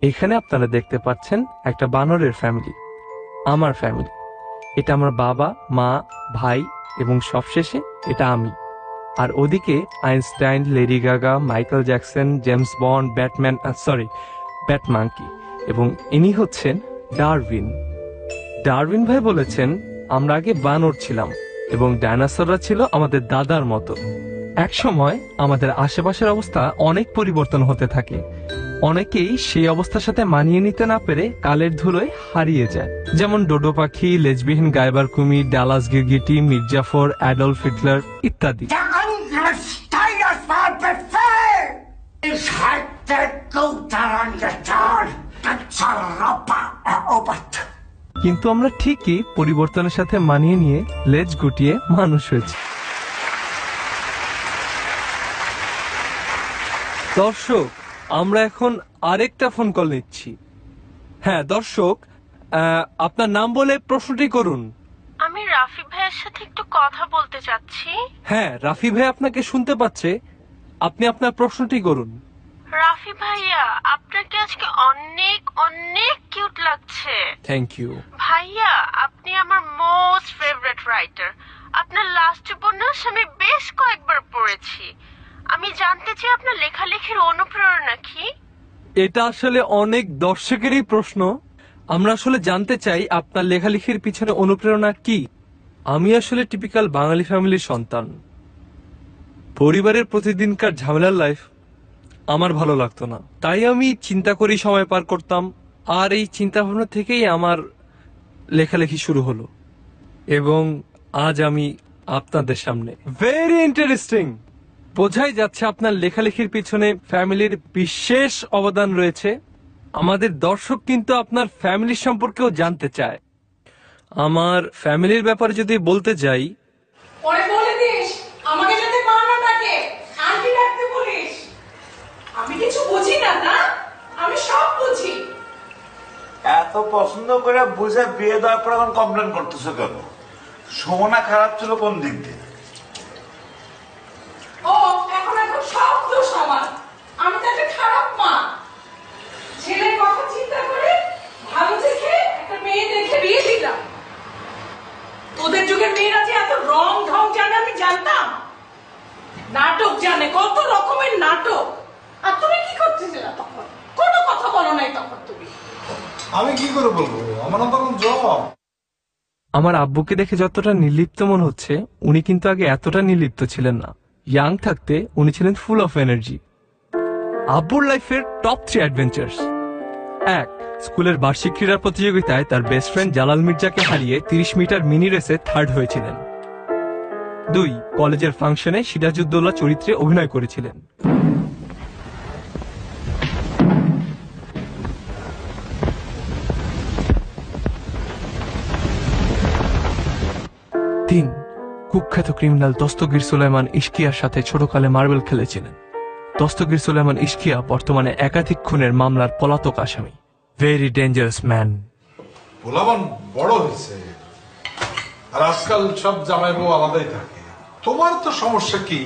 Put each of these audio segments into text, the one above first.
এখানে আপনারা দেখতে পাচ্ছেন একটা বানরের ফ্যামিলি, আমার ফ্যামিলি। এটা আমার বাবা, মা, ভাই এবং সবশেষে এটা আমি। আর ওদিকে Einstein, Lady Gaga, Michael Jackson, James Bond, ব্যাটমাঙ্কি এবং ইনি হচ্ছেন ডারউইন। ডারউইন ভাই বলেছেন আমরা আগে বানর ছিলাম এবং ডাইনোসররা ছিল আমাদের দাদার মতো। এক সময় আমাদের আশেপাশের অবস্থা অনেক পরিবর্তন হতে থাকে। অনেকেই সেই অবস্থার সাথে মানিয়ে নিতে না পেরে কালের ধুলোয় হারিয়ে যায়, যেমন ডোডো পাখি, লেজবিহীন গাইবার কুমির, ডালাস গিরগিটি, মির্জাফর, অ্যাডলফ হিটলার ইত্যাদি। কিন্তু আমরা ঠিকই পরিবর্তনের সাথে মানিয়ে নিয়ে লেজ গুটিয়ে মানুষ হয়েছি। দর্শক, আমরা এখন আরেকটা ফোন কল নিচ্ছি। হ্যাঁ দর্শক, আপনার নাম বলে প্রশ্নটি করুন। আমি রাফি ভাইয়ের সাথে একটু কথা বলতে চাচ্ছি। হ্যাঁ, রাফি ভাই আপনাকে শুনতে পাচ্ছে, আপনি আপনার প্রশ্নটি করুন। রাফি ভাইয়া, আপনাকে আজকে অনেক অনেক কিউট লাগছে। থ্যাংক ইউ ভাইয়া, আপনি আমার মোস্ট ফেভারিট রাইটার। আপনার লাস্ট উপন্যাস আমি বেশ কয়েকবার পড়েছি। আমি জানতে চাই আপনার লেখালেখির অনুপ্রেরণা কি? এটা আসলে অনেক দর্শকেরই প্রশ্ন। আমরা আসলে জানতে চাই আপনার লেখালেখির পিছনে অনুপ্রেরণা কি। আমি আসলে টিপিক্যাল বাঙালি ফ্যামিলির সন্তান। পরিবারের প্রতিদিনকার ঝামেলার লাইফ আমার ভালো লাগতো না, তাই আমি চিন্তা করেই সময় পার করতাম। আর এই চিন্তা ভাবনা থেকেই আমার লেখালেখি শুরু হলো এবং আজ আমি আপনাদের সামনে। Very interesting. বোঝাই যাচ্ছে আপনার লেখালেখির পিছনে ফ্যামিলির বিশেষ অবদান রয়েছে। আমাদের দর্শক কিন্তু আপনার ফ্যামিলির সম্পর্কেও জানতে চায়। আমার ফ্যামিলির ব্যাপারে যদি বলতে যাই, পরে বলে দিস আমাকে যদি মা না ডাকে আন্টি ডাকতে বলিস। আমি কিছু বুঝি না, না আমি সব বুঝি। এত পছন্দ করে বুঝে বিয়ে দেওয়ার পর এখন কমপ্লেন করতেছো কেন? সমনা খারাপ ছিল কোন দিক দিয়ে? ও এখন সব দোষ আমার। আমি তো একটা খারাপ মা। ছেলের কথা চিন্তা করে ভালো দেখে একটা মেয়ে দেখে বিয়ে দিলাম। তোদের যুগের মেয়েরা যে এত রং ঢং জানে আমি জানতাম? নাটক জানে, কত রকমের নাটক। আর তুমি কি করতেছিলে তখন? কোনো কথা বলো নাই তখন তুমি। আমি কি করে বলবো, আমার তখন জব। আমার আব্বুকে দেখে যতটা নির্লিপ্ত মনে হচ্ছে, উনি কিন্তু আগে এতটা নির্লিপ্ত ছিলেন না। ইয়াং থাকতে উনি ছিলেন ফুল অফ এনার্জি। আব্বুর লাইফের টপ 3 অ্যাডভেঞ্চার্স: 1. স্কুলের বার্ষিক ক্রীড়া প্রতিযোগিতায় তার বেস্ট ফ্রেন্ড জালাল মির্জাকে হারিয়ে 30 মিটার মিনি রেসে 3rd হয়েছিলেন। 2. কলেজের ফাংশনে সিরাজউদ্দৌলা চরিত্রে অভিনয় করেছিলেন। 3. কুখ্যাত ক্রিমিনাল দস্তগীর সুলাইমান ইশকিয়ার সাথে ছোটকালে মার্বেল খেলেছিলেন। দস্তগীর সুলাইমান ইশকিয়া বর্তমানে একাধিক খুনের মামলার পলাতক আসামি। Very dangerous man. পোলাবান বড় হয়েছে, আর আজকাল সব জামাই বউ আলাদাই থাকে। তোমার তো সমস্যা কি?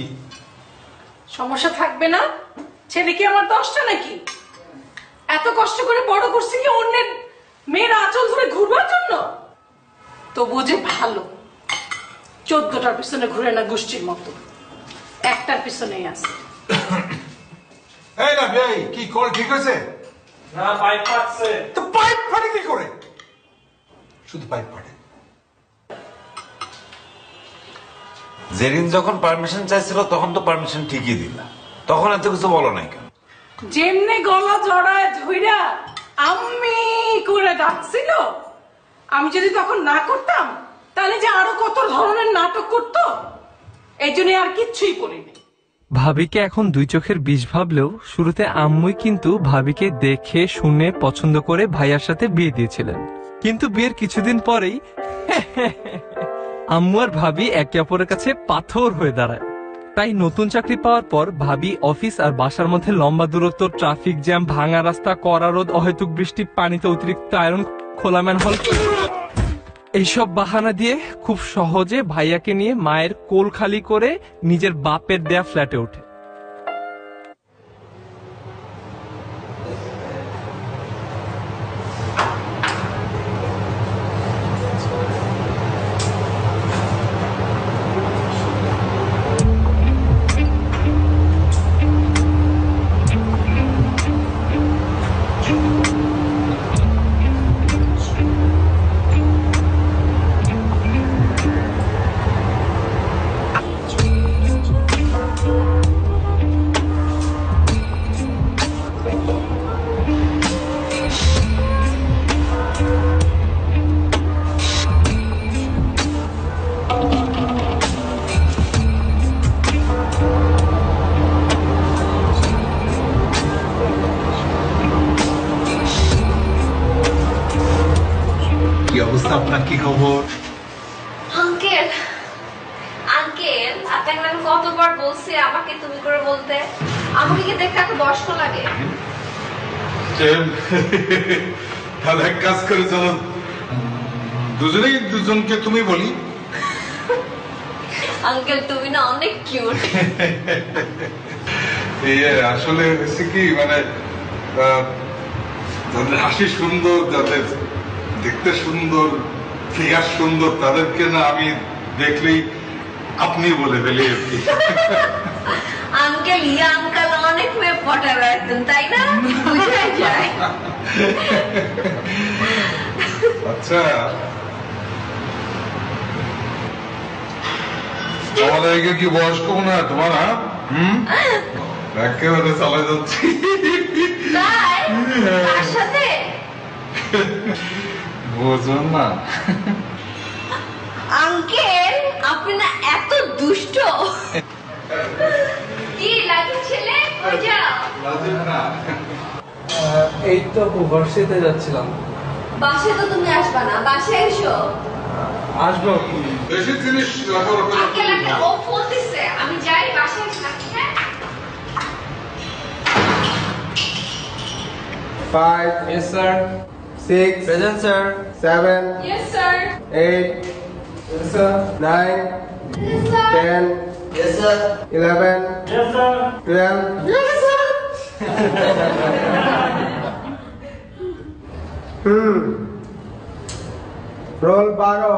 সমস্যা থাকবে না? ছেলে কি আমার 10টা নাকি? এত কষ্ট করে বড় করছি কি অন্যের মেয়ের আঁচল ধরে ঘুরবার জন্য? তো বুঝে ভালো, 14টার পিছনে ঘুরে না গোষ্ঠীর মতো, একটার পিছনেই আছে। এই না ভাই, কি কল ঠিক আছে? না, পাইপ ফাটছে। তো পাইপ ফাটে কি করে? শুধু পাইপ ফাটে। জেরিন যখন পারমিশন চাইছিল তখন তো পারমিশন ঠিকই দিলা, তখন এত কিছু বলো নাই কেন? যেমনে গলা জড়ায় ধইরা আম্মি করে ডাকছিল, আমি যদি তখন না করতাম তাহলে যে আরো কত ধরনের নাটক করতো। এই জন্য আর কিচ্ছুই করিনি। ভাবিকে এখন 2 চোখের বিষ ভাবলেও শুরুতে আম্মুই কিন্তু ভাবিকে দেখে শুনে পছন্দ করে ভাইয়ার সাথে বিয়ে দিয়েছিলেন। কিন্তু বিয়ের কিছুদিন পরেই আম্মু আর ভাবি একে অপরের কাছে পাথর হয়ে দাঁড়ায়। তাই নতুন চাকরি পাওয়ার পর ভাবি অফিস আর বাসার মধ্যে লম্বা দূরত্ব, ট্রাফিক জ্যাম, ভাঙা রাস্তা, কড়া রোদ, অহেতুক বৃষ্টি, পানিতে অতিরিক্ত আয়রন, খোলা ম্যানহোল, এইসব বাহানা দিয়ে খুব সহজে ভাইয়াকে নিয়ে মায়ের কোল খালি করে নিজের বাপের দেয়া ফ্ল্যাটে ওঠে। আপনার কি খবর? আঙ্কেল আঙ্কেল আপনাকে আমি কতবার বলছি আমাকে তুমি করে বলতে, আমাকে কি দেখতে এত বয়স্ক লাগে? তাহলে এক কাজ করে চলো দুজনেই দুজনকে তুমি বলি। আঙ্কেল তুমি না অনেক কিউট। আসলে হচ্ছে কি মানে যাদের হাসি সুন্দর, যাদের দেখতে সুন্দর, ফিগার সুন্দর, তাদেরকে না আমি দেখলেই আপনি বলে ফেলি আর কি। আঙ্কেল ইয়া আঙ্কেল অনেক মেয়ে পটাবে একদম, তাই না? বুঝা যায়। আচ্ছা আমাদেরকে কি বয়স্ক মনে হয় তোমার? একেবারে চালা যাচ্ছি। তাই তার সাথে বোঝো না আঙ্কেল আপনি না এত দুষ্ট। কি লাগে ছেলে? কই যাও? এই তো ভার্সিটিতে যাচ্ছিলাম। বাসায় তো তুমি আসবা না, বাসায় এসো। আসবো। বেশি জিনিস রাখো আঙ্কেল আঙ্কেল ও ফোন দিছে, আমি যাই বাসায় এসে রাখি। হ্যাঁ 5, Yes, sir. 6, Present, sir. 7, Yes sir. 8, Yes, sir. 9, Yes sir. 10, Yes, sir. 11, Yes, sir. 12. Yes sir. Roll 12,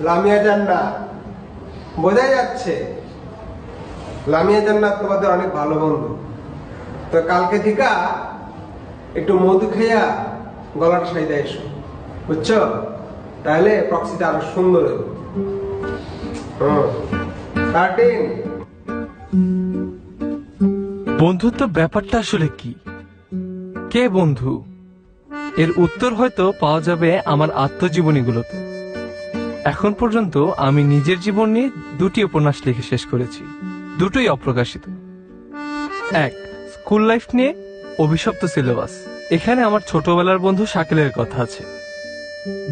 Lamia Jannat. বোঝা যাচ্ছে লামিয়া জান্নাত তোমাদের অনেক ভালো বন্ধু। তো কালকে থেকে একটু মধু খেয়া গলাটা সাইডে এসো, বুঝছো? তাহলে প্রক্সিটা আরো সুন্দর হবে। 13। বন্ধুত্ব ব্যাপারটা আসলে কি? কে বন্ধু? এর উত্তর হয়তো পাওয়া যাবে আমার আত্মজীবনীগুলোতে। এখন পর্যন্ত আমি নিজের জীবন নিয়ে 2টি উপন্যাস লিখে শেষ করেছি, দুটোই অপ্রকাশিত। 1, স্কুল লাইফ নিয়ে অভিশপ্ত সিলেবাস, এখানে আমার ছোটবেলার বন্ধু শাকিলের কথা আছে।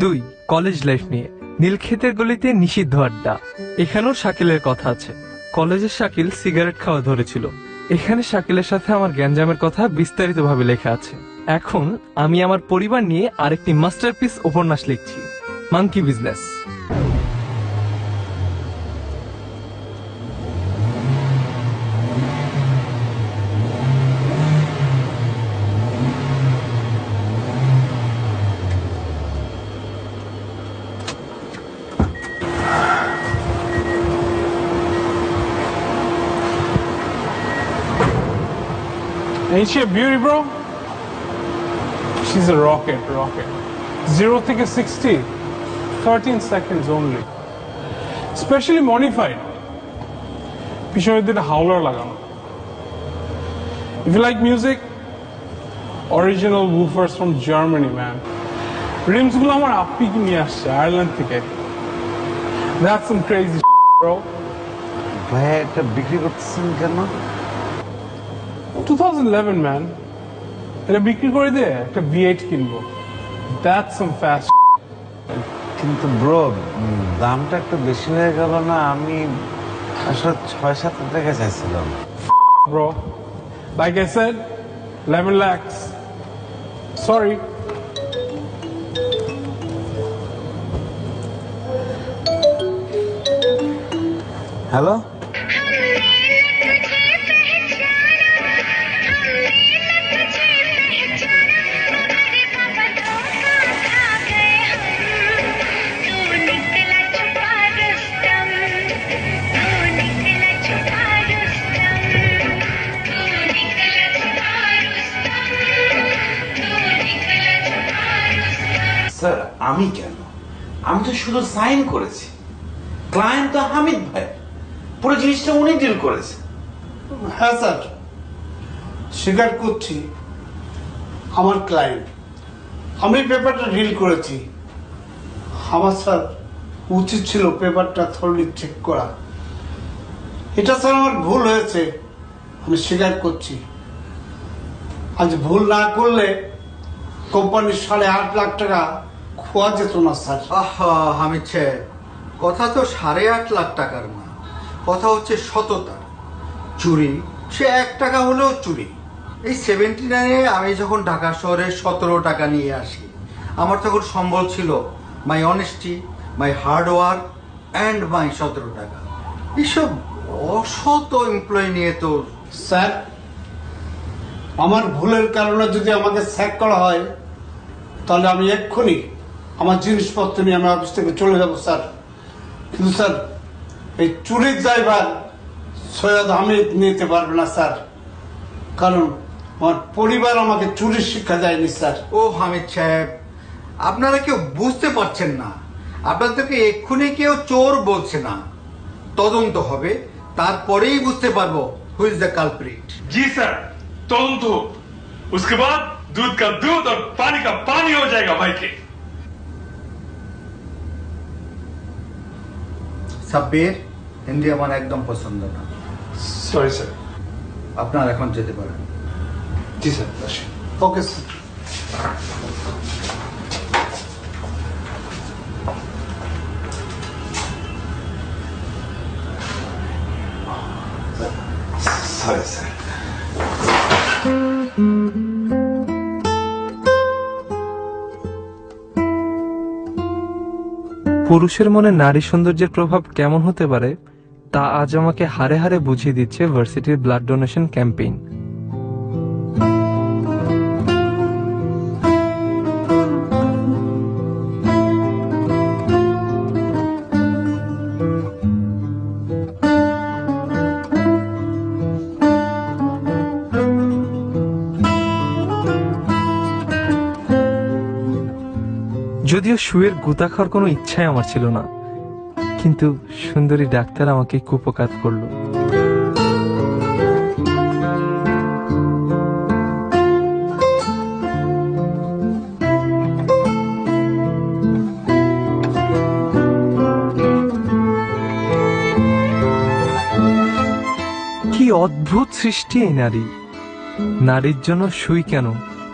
2, কলেজ লাইফ নিয়ে নীলক্ষেতের গলিতে নিষিদ্ধ আড্ডা, এখানেও শাকিলের কথা আছে। কলেজের শাকিল সিগারেট খাওয়া ধরেছিল, এখানে শাকিলের সাথে আমার গ্যাঞ্জামের কথা বিস্তারিতভাবে লেখা আছে। এখন আমি আমার পরিবার নিয়ে আরেকটি মাস্টারপিস উপন্যাস লিখছি, monkey business. Ain't she a beauty, bro? She's a rocket. 0 থেকে 60, 13 seconds only. Specially modified. পিছনের দিকে হাউলার লাগানো। If you like music, original woofers from Germany, man. Rims গুলো আমার আপ্পি কি নিয়ে আসছে আয়ারল্যান্ড থেকে। That's some crazy bro. ভাইয়া এটা বিক্রি করতেছেন কেন? 2011 man. এটা বিক্রি করে দিয়ে একটা V8 কিনবো। That's some fast. কিন্তু ব্রো দামটা একটু বেশি হয়ে গেল না? আমি আসলে 6-7 টাকা চাইছিলাম। Bro, like I said, 11 lakhs. Sorry. Hello, sir আমি কেন? আমি তো শুধু সাইন করেছি, ক্লায়েন্ট তো হামিদ ভাই, পুরো জিনিসটা উনি ডিল করেছে। হ্যাঁ স্যার, স্বীকার করছি আমার ক্লায়েন্ট, আমি পেপারটা ডিল করেছি। আমার স্যার উচিত ছিল পেপারটা থরলি চেক করা। এটা স্যার আমার ভুল হয়েছে, আমি স্বীকার করছি। আজ ভুল না করলে কোম্পানির 8.5 লাখ টাকা খোয়া যেত না স্যার। আহা হামিদ সাহেব, কথা তো 8.5 লাখ টাকার না, কথা হচ্ছে সততার। চুরি সে 1 টাকা হলেও চুরি। এই 79-এ আমি যখন ঢাকা শহরে 17 টাকা নিয়ে আসি, আমার তখন সম্বল ছিল মাই honesty, my hard work and my 17 টাকা। এইসব অসৎ এমপ্লয়ি নিয়ে তো স্যার, আমার ভুলের কারণে যদি আমাকে স্যাক করা হয় তাহলে আমি এক্ষুনি আমার জিনিসপত্র নিয়ে আমি অফিস থেকে চলে যাব স্যার। কিন্তু স্যার, এই চুরির ড্রাইভার সৈয়দ হামিদ নিতে পারবে না স্যার, কারণ আমার পরিবার আমাকে চুরির শিক্ষা দেয়নি স্যার। ও হামিদ সাহেব, আপনারা কেউ বুঝতে পারছেন না। আপনাদেরকে এক্ষুনি কেউ চোর বলছে না, তদন্ত হবে, তারপরেই বুঝতে পারবো হু ইজ দ্য কালপ্রিট। जी सर, तदंत हो, उसके बाद दूध का दूध और पानी का पानी हो जाएगा भाई के। সাব্বির, হিন্দি আমার একদম পছন্দ না। Sorry sir. আপনারা এখন যেতে পারেন। जी sir. Okay sir. Sorry sir. পুরুষের মনে নারী সৌন্দর্যের প্রভাব কেমন হতে পারে তা আজ আমাকে হারে হারে বুঝিয়ে দিচ্ছে ভার্সিটির ব্লাড ডোনেশন ক্যাম্পেইন। যদিও শুয়ের গুতা খাওয়ার কোনো ইচ্ছাই আমার ছিল না, কিন্তু সুন্দরী ডাক্তার আমাকে কুপকাত করলো। কি অদ্ভুত সৃষ্টি এই নারী! নারীর জন্য সুই কেন,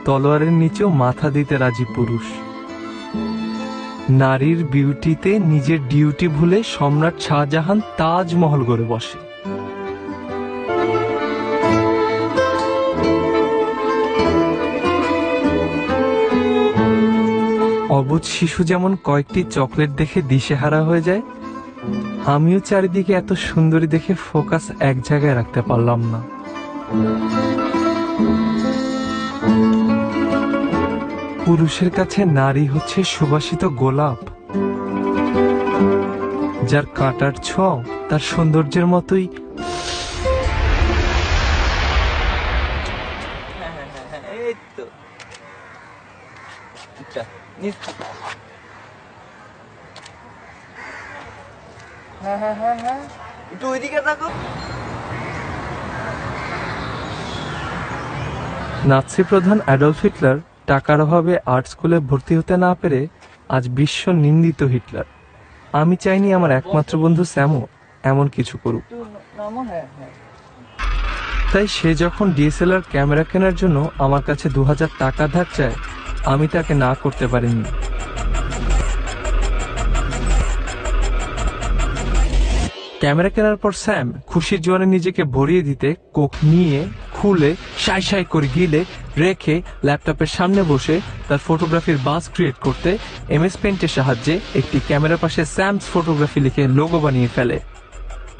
তলোয়ারের নিচেও মাথা দিতে রাজি পুরুষ। নারীর বিউটিতে নিজের ডিউটি ভুলে সম্রাট শাহজাহান তাজমহল গড়ে বসে। অবুঝ শিশু যেমন কয়েকটি চকলেট দেখে দিশেহারা হয়ে যায়, আমিও চারিদিকে এত সুন্দরী দেখে ফোকাস এক জায়গায় রাখতে পারলাম না। পুরুষের কাছে নারী হচ্ছে সুবাসিত গোলাপ, যার কাঁটার ছোঁয়া তার সৌন্দর্যের মতোই। একটু ওইদিকে থাকো। নাৎসি প্রধান অ্যাডলফ হিটলার টাকার অভাবে আর্ট স্কুলে ভর্তি হতে না পেরে আজ বিশ্ব নিন্দিত হিটলার। আমি চাইনি আমার একমাত্র বন্ধু স্যামও এমন কিছু করুক। তাই সে যখন ডিএসএলআর ক্যামেরা কেনার জন্য আমার কাছে 2000 টাকা ধার চায়, আমি তাকে না করতে পারিনি। ক্যামেরা কেনার পর স্যাম খুশির জোয়ারে নিজেকে ভরিয়ে দিতে কোক নিয়ে খুলে সাই সাই করে গিলে রেখে ল্যাপটপের সামনে বসে তার ফটোগ্রাফির বাস ক্রিয়েট করতে এমএস পেইন্টের সাহায্যে একটি ক্যামেরার পাশে স্যামস ফটোগ্রাফি লিখে লোগো বানিয়ে ফেলে।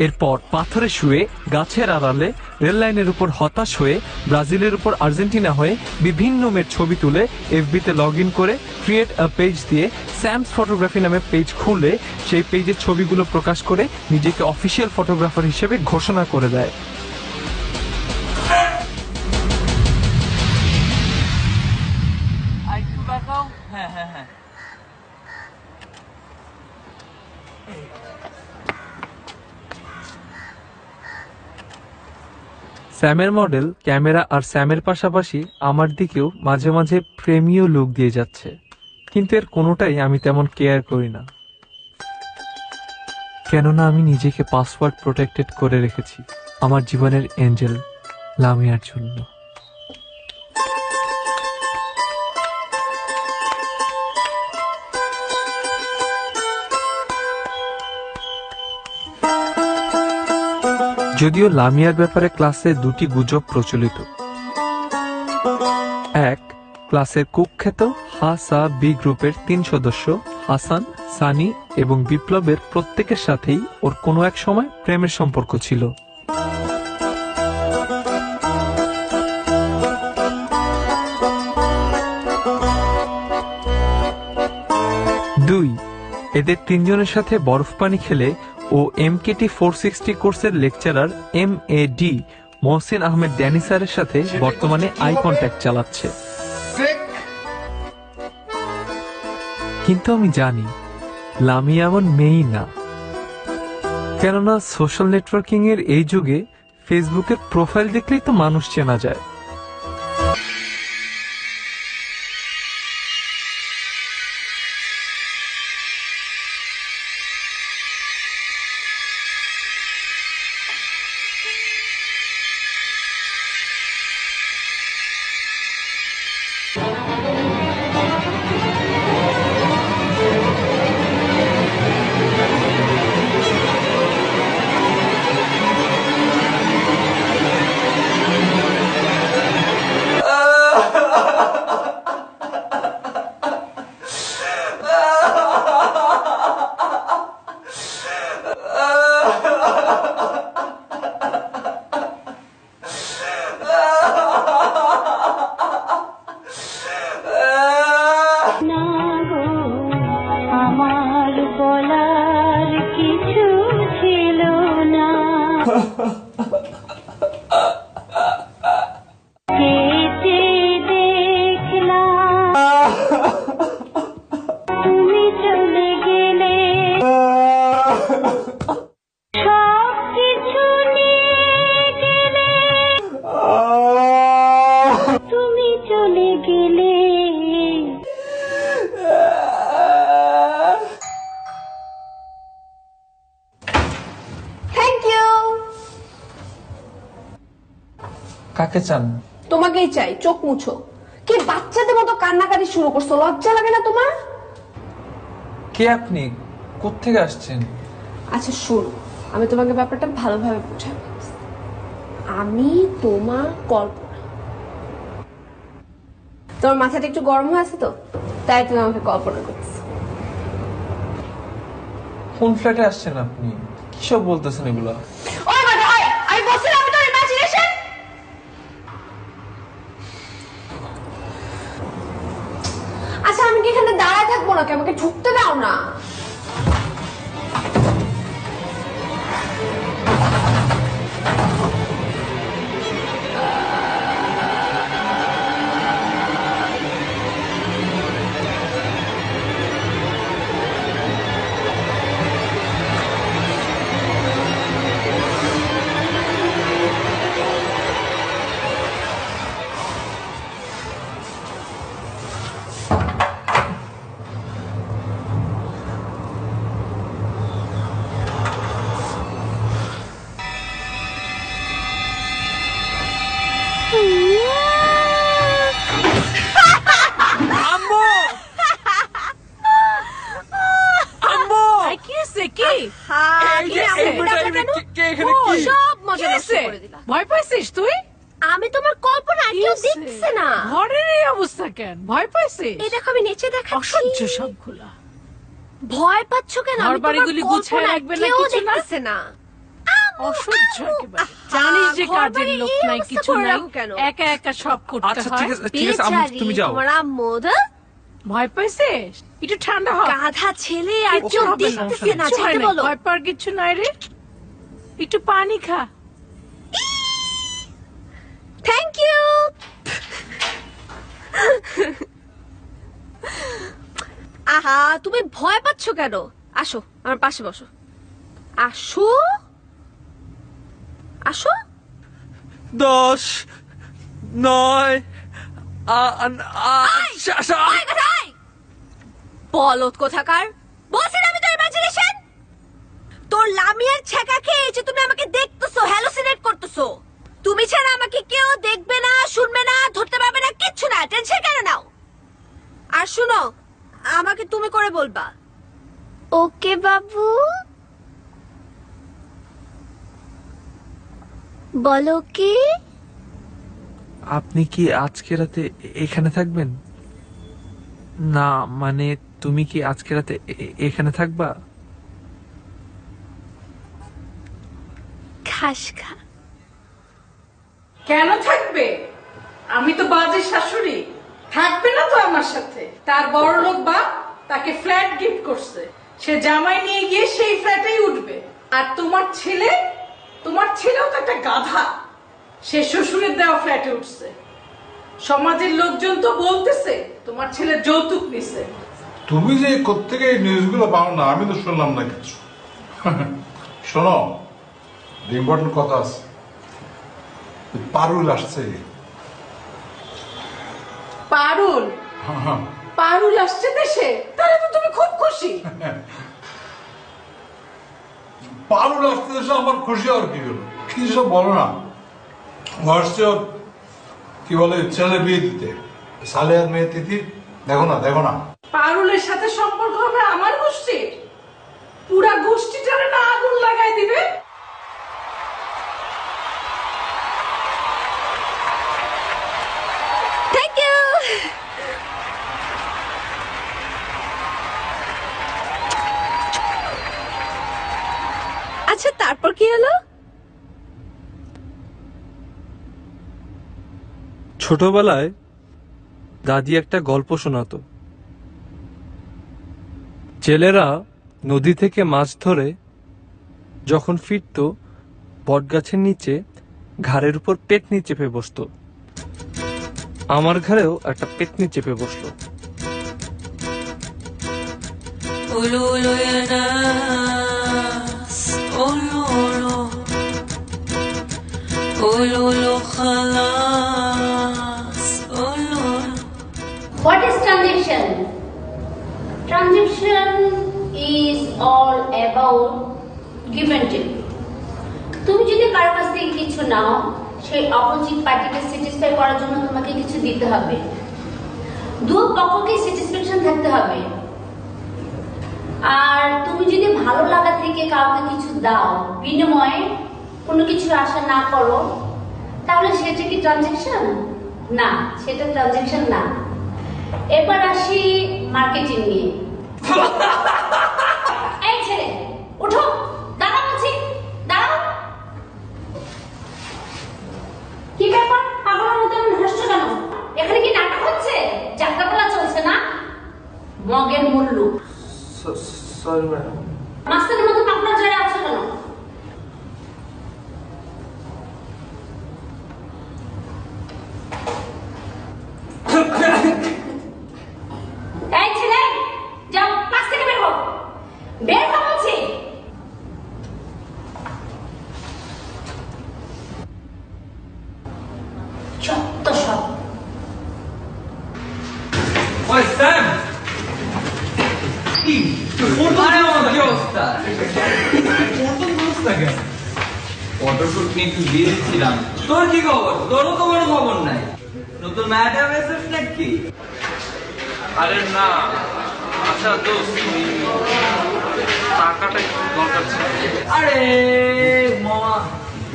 এরপর পাথরে শুয়ে গাছের আড়ালে রেল লাইনের উপর হতাশ হয়ে ব্রাজিলের উপর আর্জেন্টিনা হয়ে বিভিন্ন মেয়ের ছবি তুলে এফবিতে লগ ইন করে ক্রিয়েট আ পেজ দিয়ে স্যামস ফটোগ্রাফি নামে পেজ খুলে সেই পেজের ছবিগুলো প্রকাশ করে নিজেকে অফিসিয়াল ফটোগ্রাফার হিসেবে ঘোষণা করে দেয়। স্যামের মডেল ক্যামেরা আর স্যামের পাশাপাশি আমার দিকেও মাঝে মাঝে প্রেমীয় লুক দিয়ে যাচ্ছে, কিন্তু এর কোনোটাই আমি তেমন কেয়ার করি না, কেননা আমি নিজেকে পাসওয়ার্ড প্রোটেক্টেড করে রেখেছি আমার জীবনের এঞ্জেল লামিয়ার জন্য। যদিও লামিয়ার ব্যাপারে ক্লাসে দুটি গুজব প্রচলিত। এক, ক্লাসের কুখ্যাত হাসা বি গ্রুপের 3 সদস্য হাসান, সানি এবং বিপ্লবের প্রত্যেকের সাথেই ওর কোনো এক সময় প্রেমের সম্পর্ক ছিল। 2, এদের 3 জনের সাথে বরফ পানি খেলে ও MKT 460 কোর্সের lecturer MAD Mohsin Ahmed Danny স্যারের সাথে বর্তমানে আই কন্ট্যাক্ট চালাচ্ছে। কিন্তু আমি জানি লামিয়া এমন মেয়েই না, কেননা সোশ্যাল নেটওয়ার্কিং এর এই যুগে ফেসবুকের প্রোফাইল দেখলেই তো মানুষ চেনা যায়। কাকে চান? তোমাকেই চাই, চোখ মুছো। কি বাচ্চাদের মতো কান্নাকাটি শুরু করছো, লজ্জা লাগে না তোমার? কে আপনি? কোত্থেকে আসছেন? আচ্ছা শোনো, আমি তোমাকে ব্যাপারটা ভালোভাবে বুঝাবো। আমি তোমার কল্পনা। তোমার মাথাটা একটু গরম হয়ে আছে তো, তাই তুমি আমাকে কল্পনা করছো। কোন ফ্ল্যাটে আসছেন আপনি? কি সব বলতেছেন এগুলো? আমি বলছিলাম আমি তোর ইমাজিনেশন। আচ্ছা আমি কি এখানে দাঁড়ায় থাকবো নাকি? আমাকে ঢুকতে দাও না। ভয় পাইছিস তুই? আমি তোমার কল্পনা, কেউ দেখছে না। ঘরের এই অবস্থা কেন? ভয় পাইছিস? এই দেখো আমি নিচে দেখাচ্ছি। অসহ্য সবগুলা। ভয় পাচ্ছ কেন? ঘর বাড়িগুলি গুছিয়ে রাখবে না, কেউ কিছু না? দেখতেছে না। অসহ্য একেবারে। জানিস যে কাজের লোক নাই, কিছু নাই, একা একা সব করতে আচ্ছা হয়। ঠিক আছে, ঠিক আছে আম্মু তুমি যাও। তোমার আম্মু ভয় পাইছিস? একটু ঠান্ডা হ। গাধা ছেলে আর কেউ দেখতেছে না, যেতে বলো। ভয় পাওয়ার কিছু নাই রে, একটু পানি খা। Thank you. আহা তুমি ভয় পাচ্ছ কেন? আসো আমার পাশে বসো। আসো আসো। 10, 9, বলত কোথাকার। বলছি না আমি তোর ইমাজিনেশন। তোর লামিয়ার ছেঁকা খেয়েছে, তুমি আমাকে দেখতেছো, হ্যালুসিনেট করতেছো। তুমি ছাড়া আমাকে কেউ দেখবে না, শুনবে না, ধরতে পারবে না, কিচ্ছু না। টেনশন কেন নাও? আর শুনো, আমাকে তুমি করে বলবা। ওকে বাবু। বলো কি? আপনি কি আজকে রাতে এখানে থাকবেন? না মানে তুমি কি আজকে রাতে এখানে থাকবা? খাস খা। কেন থাকবে? আমি তো বাজে শাশুড়ি, থাকবে না তো আমার সাথে? তার বড় লোক বাপ তাকে ফ্ল্যাট গিফট করছে, সে জামাই নিয়ে গিয়ে সেই ফ্ল্যাটেই উঠবে। আর তোমার ছেলেও তো একটা গাধা, সে শ্বশুরের দেওয়া ফ্ল্যাটে উঠছে। সমাজের লোকজন তো বলতেছে তোমার ছেলে যৌতুক নিছে। তুমি যে কোত্থেকে এই নিউজগুলো পাও না, আমি তো শুনলাম না কিছু। শোনো, ইম্পর্টেন্ট কথা আছে, পারুল আসছে। পারুল আসছে দেশে? তাহলে তো তুমি খুব খুশি। পারুল আসতে এসে আমার খুশি আর কি হলো? কি সব বলো না, আসছে ওর কি বলে ছেলে বিয়ে দিতে, সালেহার মেয়ে তিথি। দেখো না পারুলের সাথে সম্পর্ক হবে আমার গোষ্ঠীর, পুরা গোষ্ঠীটারে না আগুন লাগাই দিবে। Thank you. আচ্ছা তারপর কি হলো? ছোটবেলায় দাদি একটা গল্প শোনাতো। জেলেরা নদী থেকে মাছ ধরে যখন ফিরতো, বটগাছের নিচে ঘাড়ের উপর পেটনি চেপে বসতো। আমার ঘাড়েও একটা পেটনি চেপে বসলো। What is transaction? Transaction is all about give and take. তুমি যদি কারো কাছ থেকে কিছু নাও, সেই অপোজিট পার্টিকে স্যাটিসফাই করার জন্য তোমাকে কিছু দিতে হবে। দুই পক্ষকে স্যাটিসফ্যাকশন থাকতে হবে। আর তুমি যদি ভালো লাগা থেকে কাউকে কিছু দাও, বিনিময়ে কোনো কিছু আশা না করো, তাহলে সেটা কি ট্রানজাকশন? না, সেটা ট্রানজাকশন না। এবার আসি মার্কেটিং নিয়ে। এই ছেলে, উঠো, দাঁড়াও বলছি, দাঁড়াও। কি ব্যাপার, পাগলের মতো এমন হাসছো কেন? এখানে কি নাটক হচ্ছে? যাত্রাপালা চলছে না? মগের মূল্য। Sorry madam. মাস্টারের মতো পাগলা জড়ে আছো কেন? এই ছেলে, যাও ক্লাস থেকে বের হও, বের হও বলছি। যত সব। ওই স্যার, কি অবস্থা? ফটোশুট নিয়ে একটু দিয়ে দিচ্ছিলাম। তোর কি খবর? তোরও তো কোনো খবর নাই। নতুন ম্যাডাম এসেছ নাকি? আরে না, আচ্ছা দোস্ত, টাকাটা একটু দরকার ছিল। আরে মামা,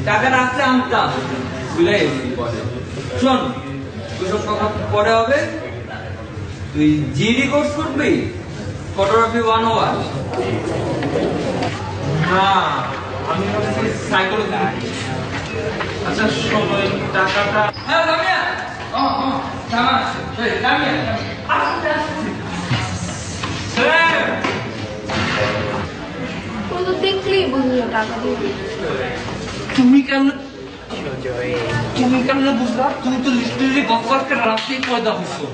টাকাটা আসলে আনতাম, ভুলে গেছি পরে। শোন, ওইসব কথা পরে হবে। তুই জিডি কোর্স করবি, ফটোগ্রাফি 101? না, আমি ভাবছি সাইকোলজি। আচ্ছা সময় টাকাটা। হ্যাঁ লামিয়া, দেখলেই বুঝলো টাকা দিবি। তুমি কেমন বুঝলা? তুমি তো লিটারেলি গতকালকে রাতে পয়দা হইছো।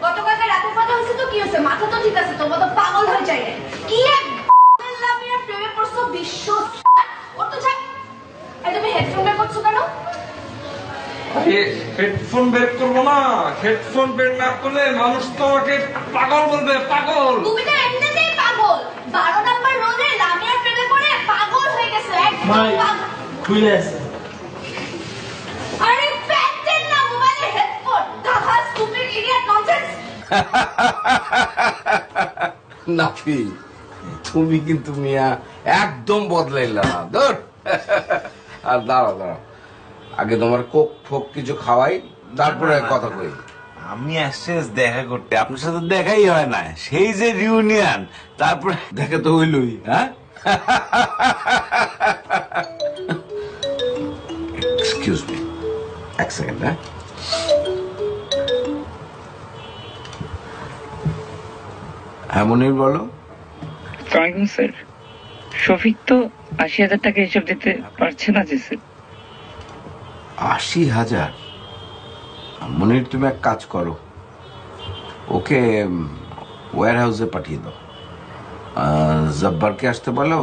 গতকালকে রাতে কথা হয়েছে তো কি হয়েছে? মাথা তো ঠিক আছে, তোমার তো পাগল হয়ে যায়। কি এক লামিয়ার প্রেমে পড়ছো বিশ্ব। ওর তো ছাড়। তুমি হেডফোন বের করছো কেন? হেডফোন বের করবো না। হেডফোন বের না করলে মানুষ তো আমাকে পাগল বলবে, পাগল। তুমি তো এমনিতেই পাগল। 12 নাম্বার রোডে লামিয়ার প্রেমে পড়ে পাগল হয়ে গেছো। খুলে আছে। আরে প্যান্টের না, মোবাইলে হেডফোন। গাধা, স্টুপিড, ইডিয়েট, ননসেন্স। নাফি, তুমি কিন্তু মিয়া একদম বদলাইলা না। ধর, আর দাঁড়াও দাঁড়াও, আগে তোমার কোক ফোক কিছু খাওয়াই, তারপরে কথা কই। আমি আসছে দেখা করতে, আপনার সাথে দেখাই হয় না, সেই যে রিউনিয়ন, তারপরে দেখা তো হইলই। হ্যাঁ, এক্সকিউজ মি, এক সেকেন্ড। হ্যাঁ, হ্যাঁ মনির বলো। ওয়ালাইকুম স্যার। শফিক তো ৮০,০০০ টাকা হিসাব দিতে পারছে না যে স্যার। ৮০,০০০? মনির তুমি এক কাজ করো, ওকে ওয়্যার হাউসে পাঠিয়ে দাও, জব্বারকে আসতে বলো,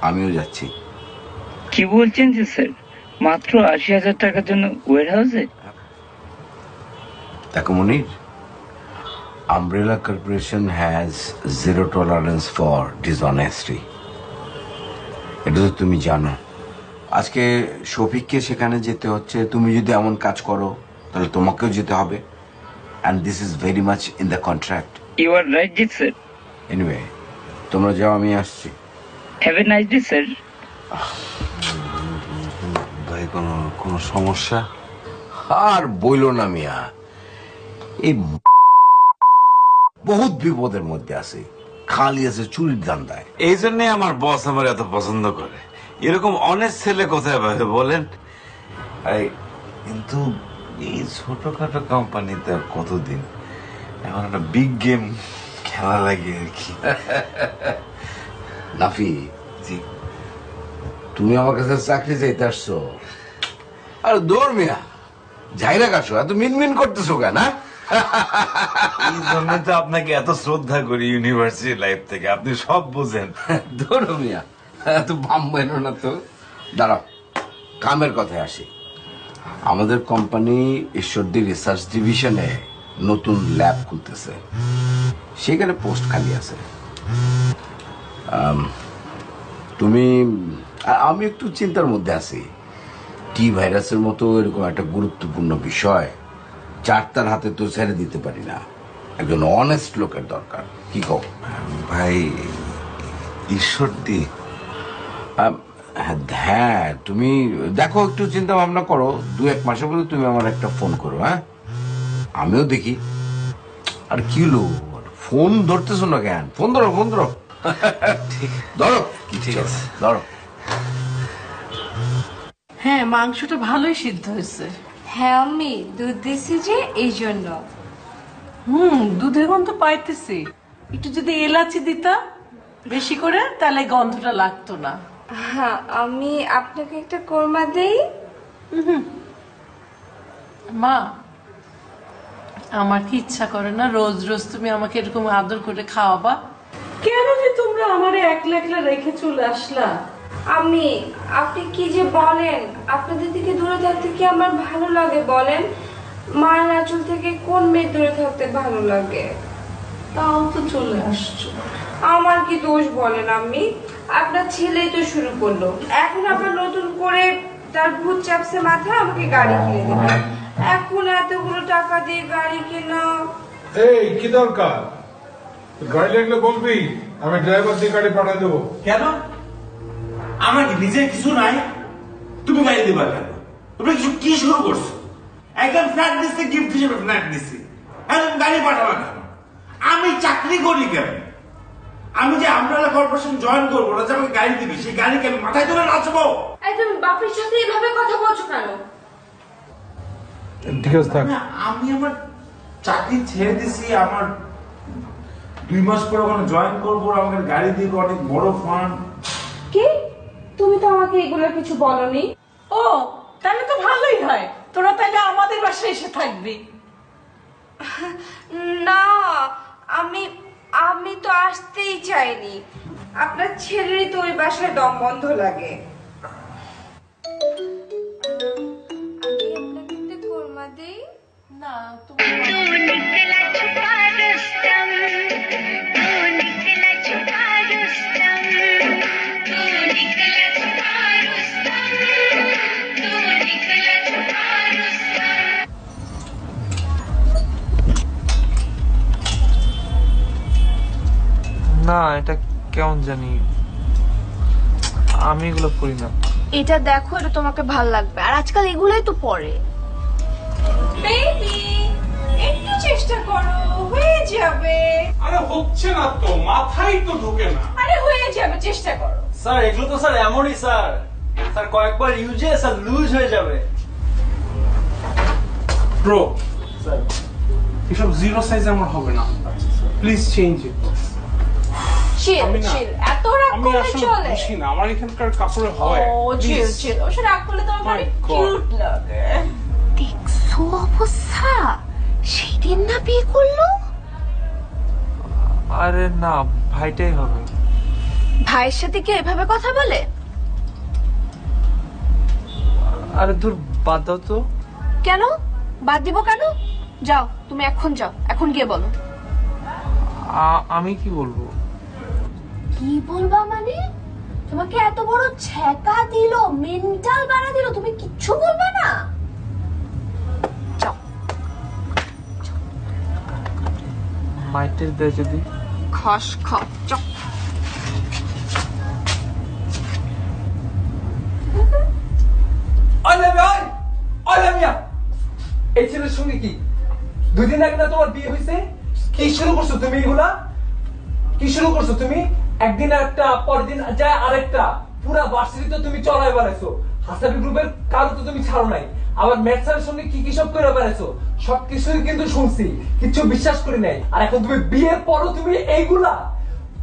আমিও যাচ্ছি। কি বলছেন যে স্যার, মাত্র ৮০,০০০ টাকার জন্য ওয়্যার হাউসে? দেখো মনির, Umbrella Corporation has zero tolerance for dishonesty. এটা তো তুমি জানো। আজকে শফিককে সেখানে যেতে হচ্ছে, তুমি যদি এমন কাজ করো তাহলে তোমাকেও যেতে হবে, and this is very much in the contract. You are right, G sir. Anyway, তোমরা যাও, আমি আসছি। Have a nice day, sir. ভাই কোনো সমস্যা? আর বইলো না মিয়া, এই বহুত বিপদের মধ্যে আছে, খালি আছে চুরির ধান্দায়। এই জন্য আমার বস আমার এত পছন্দ করে। এরকম অনেক ছেলে কোথায় পাবে বলেন? কিন্তু এই ছোটখাটো কোম্পানিতে কতদিন, এখন একটা বিগ গেম খেলা লাগে আর কি। নাফি, জি, তুমি আমার কাছে চাকরি চাইতে আসছো? আর দৌড় মিয়া, ঝাইরা কাছো, এত মিনমিন করতেছো কেন? এই জন্য তো আপনাকে এত শ্রদ্ধা করি ইউনিভার্সিটি লাইফ থেকে, আপনি সব বোঝেন। দৌড় মিয়া, এত বাম বেরো না তো। দাঁড়াও, কামের কথায় আসি। আমাদের কোম্পানি ঈশ্বরদী রিসার্চ ডিভিশনে নতুন ল্যাব খুলতেছে, সেখানে পোস্ট খালি আছে। তুমি, আমি একটু চিন্তার মধ্যে আছি। টি ভাইরাসের মতো এরকম একটা গুরুত্বপূর্ণ বিষয় চারটার হাতে তো ছেড়ে দিতে পারি না, একজন অনেস্ট লোকের দরকার। কি কও ভাই? ঈশ্বরদী? হ্যাঁ, তুমি দেখো, একটু চিন্তা ভাবনা করো, ২-১ মাসের মধ্যে তুমি আমার একটা ফোন করো। হ্যাঁ, আমিও দেখি। আর কি হলো, ফোন ধরতেছো না কেন? ফোন ধরো, ফোন ধরো। ঠিক ধরো, ঠিক আছে, ধরো। হ্যাঁ, মাংসটা ভালোই সিদ্ধ হয়েছে। হ্যাঁ আমি দুধ দিছি যে, এই জন্য। দুধের গন্ধ পাইতেছি। একটু যদি এলাচি দিতা বেশি করে, তাহলে গন্ধটা লাগতো না। হ্যাঁ, আমি আপনাকে একটা কোরমা দেই। মা, আমার কি ইচ্ছা করে না রোজ রোজ তুমি আমাকে এরকম আদর করে খাওয়াবা? কেন যে তোমরা আমারে একলা একলা রেখে চলে আসলা? আমি, আপনি কি যে বলেন, আপনাদের থেকে দূরে থাকতে কি আমার ভালো লাগে বলেন? মায়ের আঁচল থেকে কোন মেয়ে দূরে থাকতে ভালো লাগে? তাও তো চলে আসছো। আমার কি দোষ বলেন? আমি, আপনার ছেলেই তো শুরু করলো, এখন আবার নতুন করে তার ভূত চাপসে মাথা আমাকে গাড়ি কিনে দেবে। এখন এতগুলো টাকা দিয়ে গাড়ি কেনা। এই কি দরকার? গাড়ি লাগলে বলবি, আমি ড্রাইভার দিয়ে গাড়ি পাঠিয়ে দেবো। কেন? আমার কি নিজের কিছু নাই? তুমি গাড়ি দিবা কেন? তুমি কিছু কি শুরু করছো? একদম ফ্ল্যাট দিচ্ছে, গিফট হিসেবে ফ্ল্যাট দিচ্ছি, এখন গাড়ি পাঠাবা কেন? আমি চাকরি করি কেন? আমি যে আমব্রেলা কর্পোরেশন জয়েন করবো না, যে আমাকে গাড়ি দিবি, সেই গাড়িকে আমি মাথায় তুলে নাচবো? তুমি বাপের সাথে এইভাবে কথা বলছো কেন? ঠিক আছে, থাক। আমি আমার চাকরি ছেড়ে দিছি, আমার 2 মাস পরে ওখানে জয়েন করবো, আমাকে গাড়ি দিবে, অনেক বড় ফান্ড। কি? তুমি তো আমাকে এগুলো কিছু বলনি। ও, তাহলে তো ভালোই হয়, তোরা তাহলে আমাদের বাসায় এসে থাকবি। না, আমি তো আসতেই চাইনি। আপনার ছেলেরই তো ওই বাসায় দম বন্ধ লাগে। আমি আপনাকে একটা কোরমা দেই। না, না, এটা কেমন জানি, আমি এগুলো করি না। এটা দেখো, এটা তোমাকে ভাল লাগবে, আর আজকাল এগুলোই তো পরে। বেবি একটু চেষ্টা করো, হয়ে যাবে। আরে হচ্ছে না তো, মাথায় তো ঢোকে না। আরে হয়ে যাবে, চেষ্টা করো। স্যার এগুলো তো স্যার এমনই স্যার, স্যার কয়েকবার ইউজে স্যার লুজ হয়ে যাবে। ব্রো স্যার, এসব জিরো সাইজ আমার হবে না, প্লিজ চেঞ্জ ইট। চিল চিল, এত রাগ করলে চলে? বুঝি না, আমার এখানকার কাপড়ে হয়। ও চিল চিল, ওসব রাগ করলে তোমাকে অনেক কিউট লাগে। দেখছো অবস্থা, সেদিন না বিয়ে করলো। আরে না, ভাইটাই হবে। ভাইয়ের সাথে কি এভাবে কথা বলে? আরে দূর, বাদ দাও তো। কেন বাদ দিব কেন? যাও তুমি এখন যাও, এখন গিয়ে বলো। আমি কি বলবো? কি বলবা মানে? তোমাকে এত বড় ছ্যাঁকা দিল, মেন্টাল বানা দিল, তুমি কিচ্ছু বলবে না? যাও। মাইটের দেয় যদি। খস খস, যাও। এই ছেলের সঙ্গে কি 2 দিন আগে না তোমার বিয়ে হয়েছে? কি শুরু করছো তুমি এগুলা? কি শুরু করছো তুমি? একদিন একটা, পরের দিন যায় আরেকটা, পুরা ভার্সিটি তো তুমি চড়াই বেড়াইছো। হাসাবি গ্রুপের কারো তো তুমি ছাড়ো নাই। আবার ম্যাথসের সঙ্গে কি কি সব করে বেড়াইছো, সবকিছুই কিন্তু শুনছি, কিছু বিশ্বাস করি নাই। আর এখন তুমি বিয়ের পরও তুমি এইগুলা,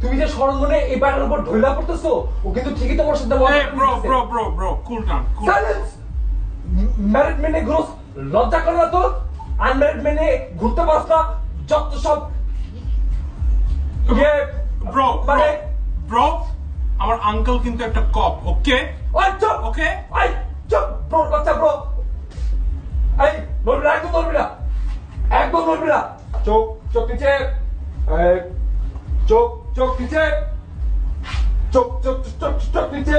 তুমি যে সরল মনে এই ব্যাটার উপর ঢইলা পড়তেছো, ও কিন্তু ঠিকই তোমার সাথে bro cool down. Silence. Married মেনে ঘুরোস, লজ্জা করে না তোর? আনম্যারিড মেনে ঘুরতে পারছ না? যত সব ব্রো ব্রো, আমার আঙ্কেল কিন্তু একটা কপ, ওকে? ওই চুপ, ওকে? এই চুপ ব্রো, বাচ্চা ব্রো। এই নড়বি না, একদম নড়বি না, একদম নড়বি না। চোখ চোখ নিচে, চোখ চোখ নিচে, চোখ চোখ চোখ চোখ নিচে।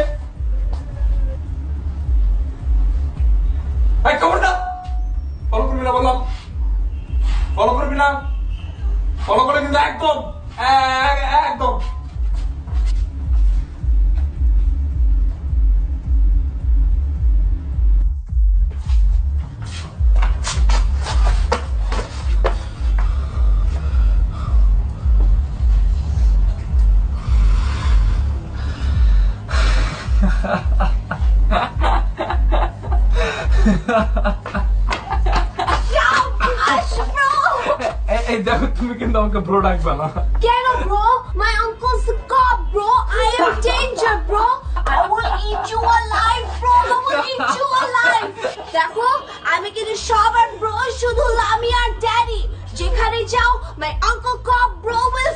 এই খবর না, ফলো করবি না বললাম, ফলো করবি না। ফলো করে কিন্তু একদম একদম। এই দেখো, তুমি কিন্তু আমাকে ব্রো ডাকবে না। কেন bro? My uncles cop bro, I am danger bro, I will eat you alive bro, I will eat you alive. দেখো আমি কিন্তু সবার ব্রো, শুধু লামি আর ড্যাডি। যেখানে যাও my uncle cop bro will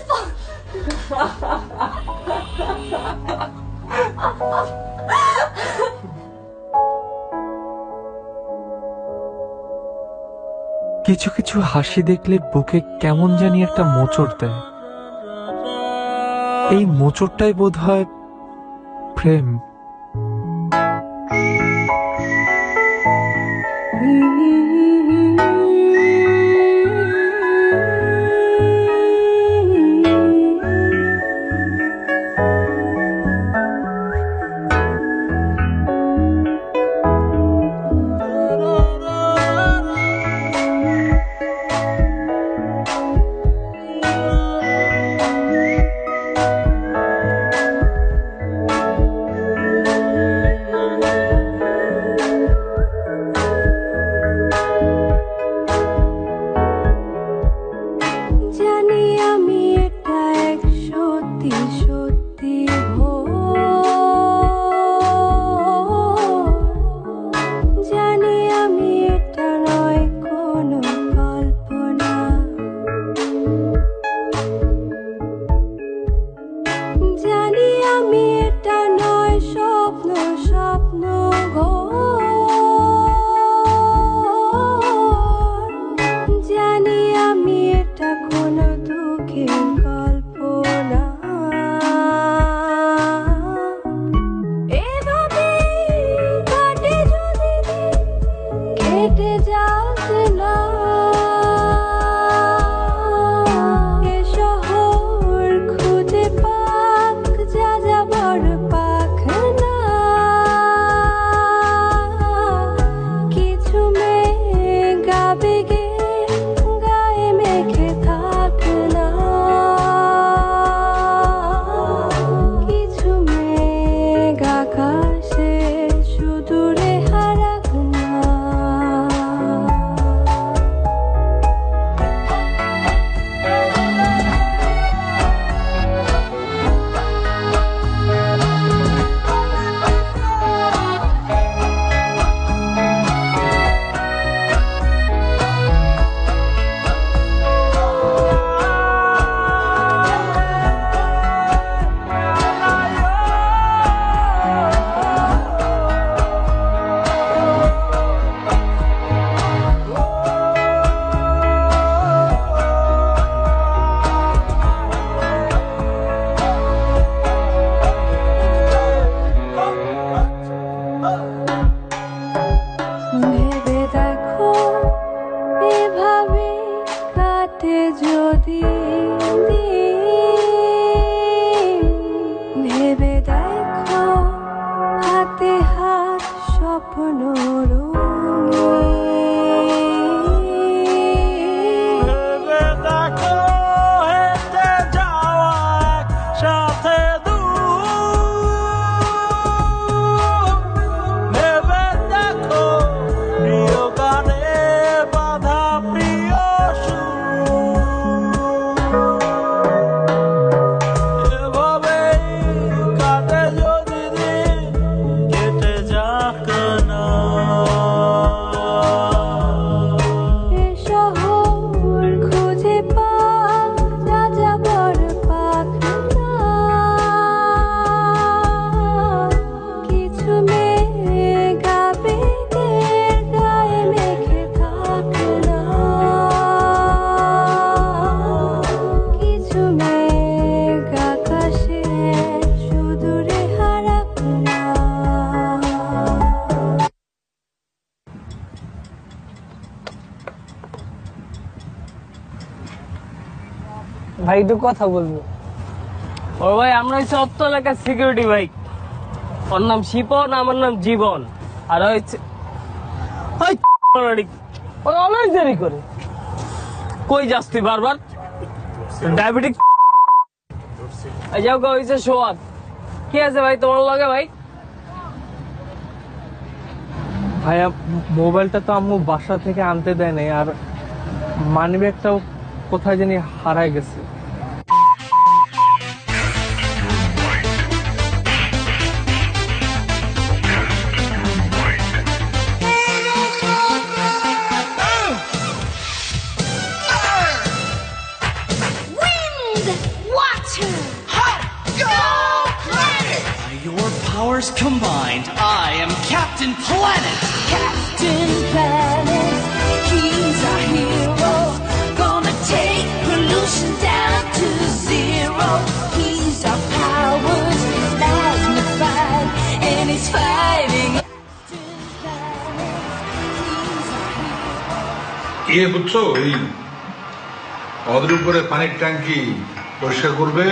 কিছু কিছু হাসি দেখলে বুকে কেমন জানি একটা মোচড় দেয়। এই মোচড়টাই বোধ হয় প্রেম। আবেগে গায়ে মেখে থাক না, কিছু মেঘ আকাশে সুদূরে হারাক না। ভেবে দেখো এভাবে কাটে যদি দিন, ভেবে দেখো হাতে হাত স্বপ্ন ভেবে দেখো হেঁটে যাওয়া একসাথে দূর, ভেবে দেখো প্রিয় গানে বাধা প্রিয় সুর, এভাবেই কাটে যদি দিন, কেটে যাক না। এ শহর খুঁজে পাক যা যাবার পাক না, কিছু মেঘ আবেগের গায়ে মেখে থাক না, কিছু মেঘ আকাশে সুদূরে হারাক না। ভাই একটু কথা বলবো। ও ভাই আমরা হচ্ছে অত্ত এলাকার সিকিউরিটি ভাই। ওর নাম শিপন, আমার নাম জীবন। আর হচ্ছে অনেক দেরি করে কই যাস তুই বারবার? ডায়াবেটিক যাও গা হয়েছে সোয়াদ। কি আছে ভাই তোমার লগে ভাই? ভাইয়া মোবাইলটা তো আম্মু বাসা থেকে আনতে দেয় নাই, আর মানিব্যাগটাও কোথায় জানি হারায় গেছে। Wind, water, go planet! By your powers combined, I am Captain Planet. Captain Planet, he's our hero. Gonna take pollution down to zero. He's our powers magnified, and he's fighting. ইয়ে বুঝছো, এই আমাদের উপরে পানির ট্যাঙ্কি পরিষ্কার করবে,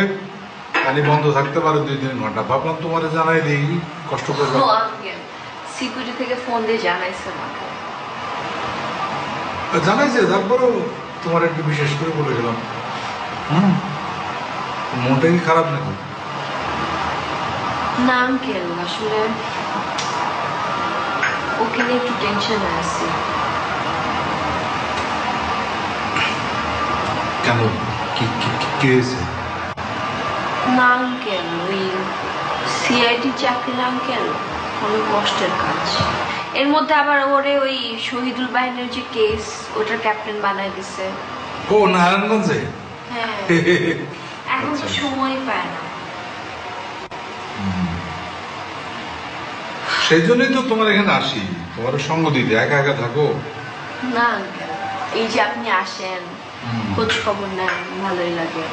পানি বন্ধ থাকতে পারে 2-3 ঘন্টা। ভাবলাম তোমার জানাই দিই, কষ্ট করবে। সিকিউরিটি থেকে ফোন দিয়ে জানাইছে আমাকে। জানাইছে, তারপরও তোমার একটু বিশেষ করে বলে গেলাম। মনটা কি খারাপ নাকি? না আঙ্কেল, আসলে ওকে নিয়ে একটু টেনশনে আছি। কেন, কি হয়েছে? না আঙ্কেল, ওই সিআইডি চাকরি আঙ্কেল অনেক কষ্টের কাজ। এর মধ্যে আবার ওরে ওই শহীদুল বাহিনীর যে কেস, ওটার ক্যাপ্টেন বানায় দিছে। ও নারায়ণগঞ্জে? হ্যাঁ, এখন তো সময় পায় না। সেই জন্যই তো তোমার এখানে আসি, তোমার সঙ্গ দিতে। একা একা থাকো না আঙ্কেল, এই যে আপনি আসেন, খোঁজ খবর নেন, ভালোই লাগে।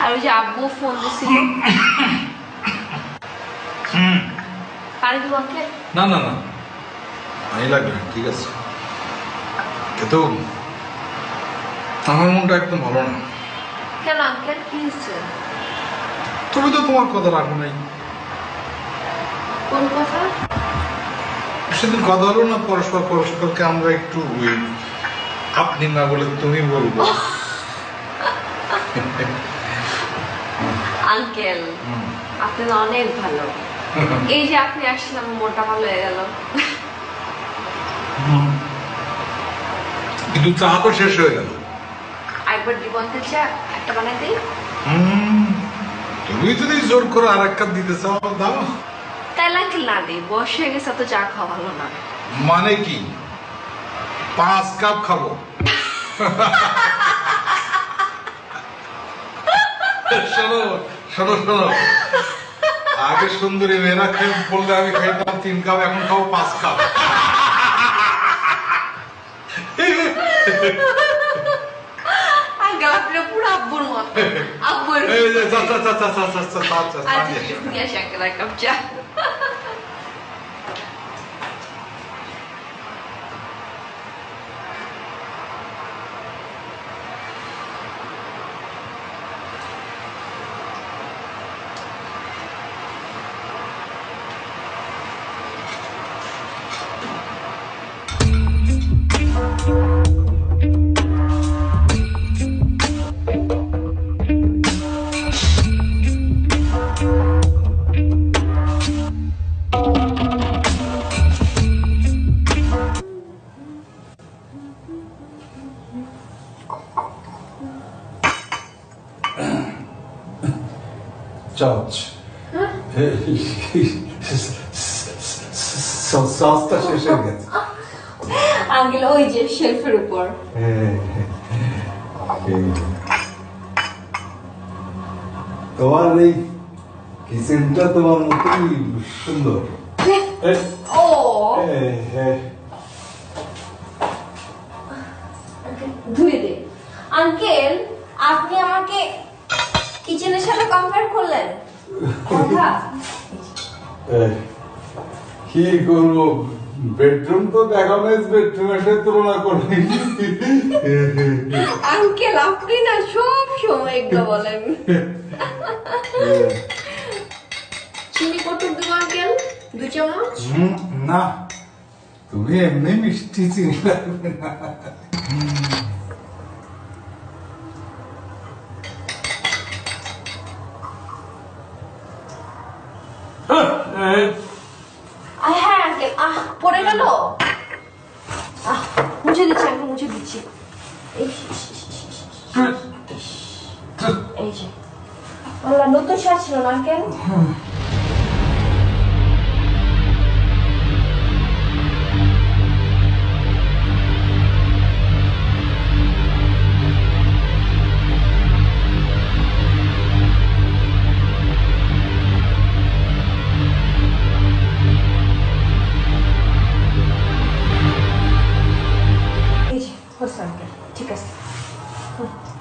আর ওই যে আব্বু ফোন দিছিল, পানি দিব আঙ্কেল? না না না, আমি লাগবে না, ঠিক আছে। কিন্তু আমার মনটা একদম ভালো না। কেন আঙ্কেল, কি হয়েছে? তুমি তো তোমার কথা রাখো নাই। কোন কথা? সেদিন কথা হলো না পরস্পরকে আমরা একটু আপনি না বলে তুমি বলবো। আঙ্কেল আপনি তো অনেক ভালো। এই যে আপনি আসলে আমার মনটা ভালো হয়ে গেল। কিন্তু চা তো শেষ হয়ে গেল। একবার দিবন্তের চা একটা বানাই দিই। তুমি যদি জোর করে আর এক কাপ দিতে চাও দাও। তাইলে আঙ্কেল না দিই, বয়স হয়ে গেছে তো চা খাওয়া ভালো না। মানে কি 5 কাপ খাবো? শোনো শোনো শোনো, আগে সুন্দরী মেয়েরা খেয়ে বললে আমি খাইতাম 3 কাপ, এখন খাবো 5 কাপ। আঙ্কেল আপনি পুরো আব্বুর মতো। আব্বুর নিয়ে আসি আঙ্কেল এক কাপ চা। চাচ সস্তা শেষ হয়ে গেছে আঙ্কেল ওই যে শেলফের উপর। তোমার এই কিচেনটা তোমার মতোই সুন্দর। ও ধুয়ে দে। আঙ্কেল আপনি আমাকে কিচেনের সাথে কম্পেয়ার করলেন। কথা কি করবো, বেডরুম তো দেখা নাই, বেডরুমের সাথে তুলনা করবি। আঙ্কেল আপনি না সব সময় এগুলো বলেন। চিনি কত দেব আঙ্কেল? 2 চামচ? না তুমি এমনি মিষ্টি চিনি লাগবে না। হ্যাঁ আঙ্কেল পড়ে গেল। মুছে দিচ্ছি আঙ্কেল, মুছে দিচ্ছি। এই যে আল্লাহ, নতুন শার্ট ছিল না আঙ্কেল? ঠিক আছে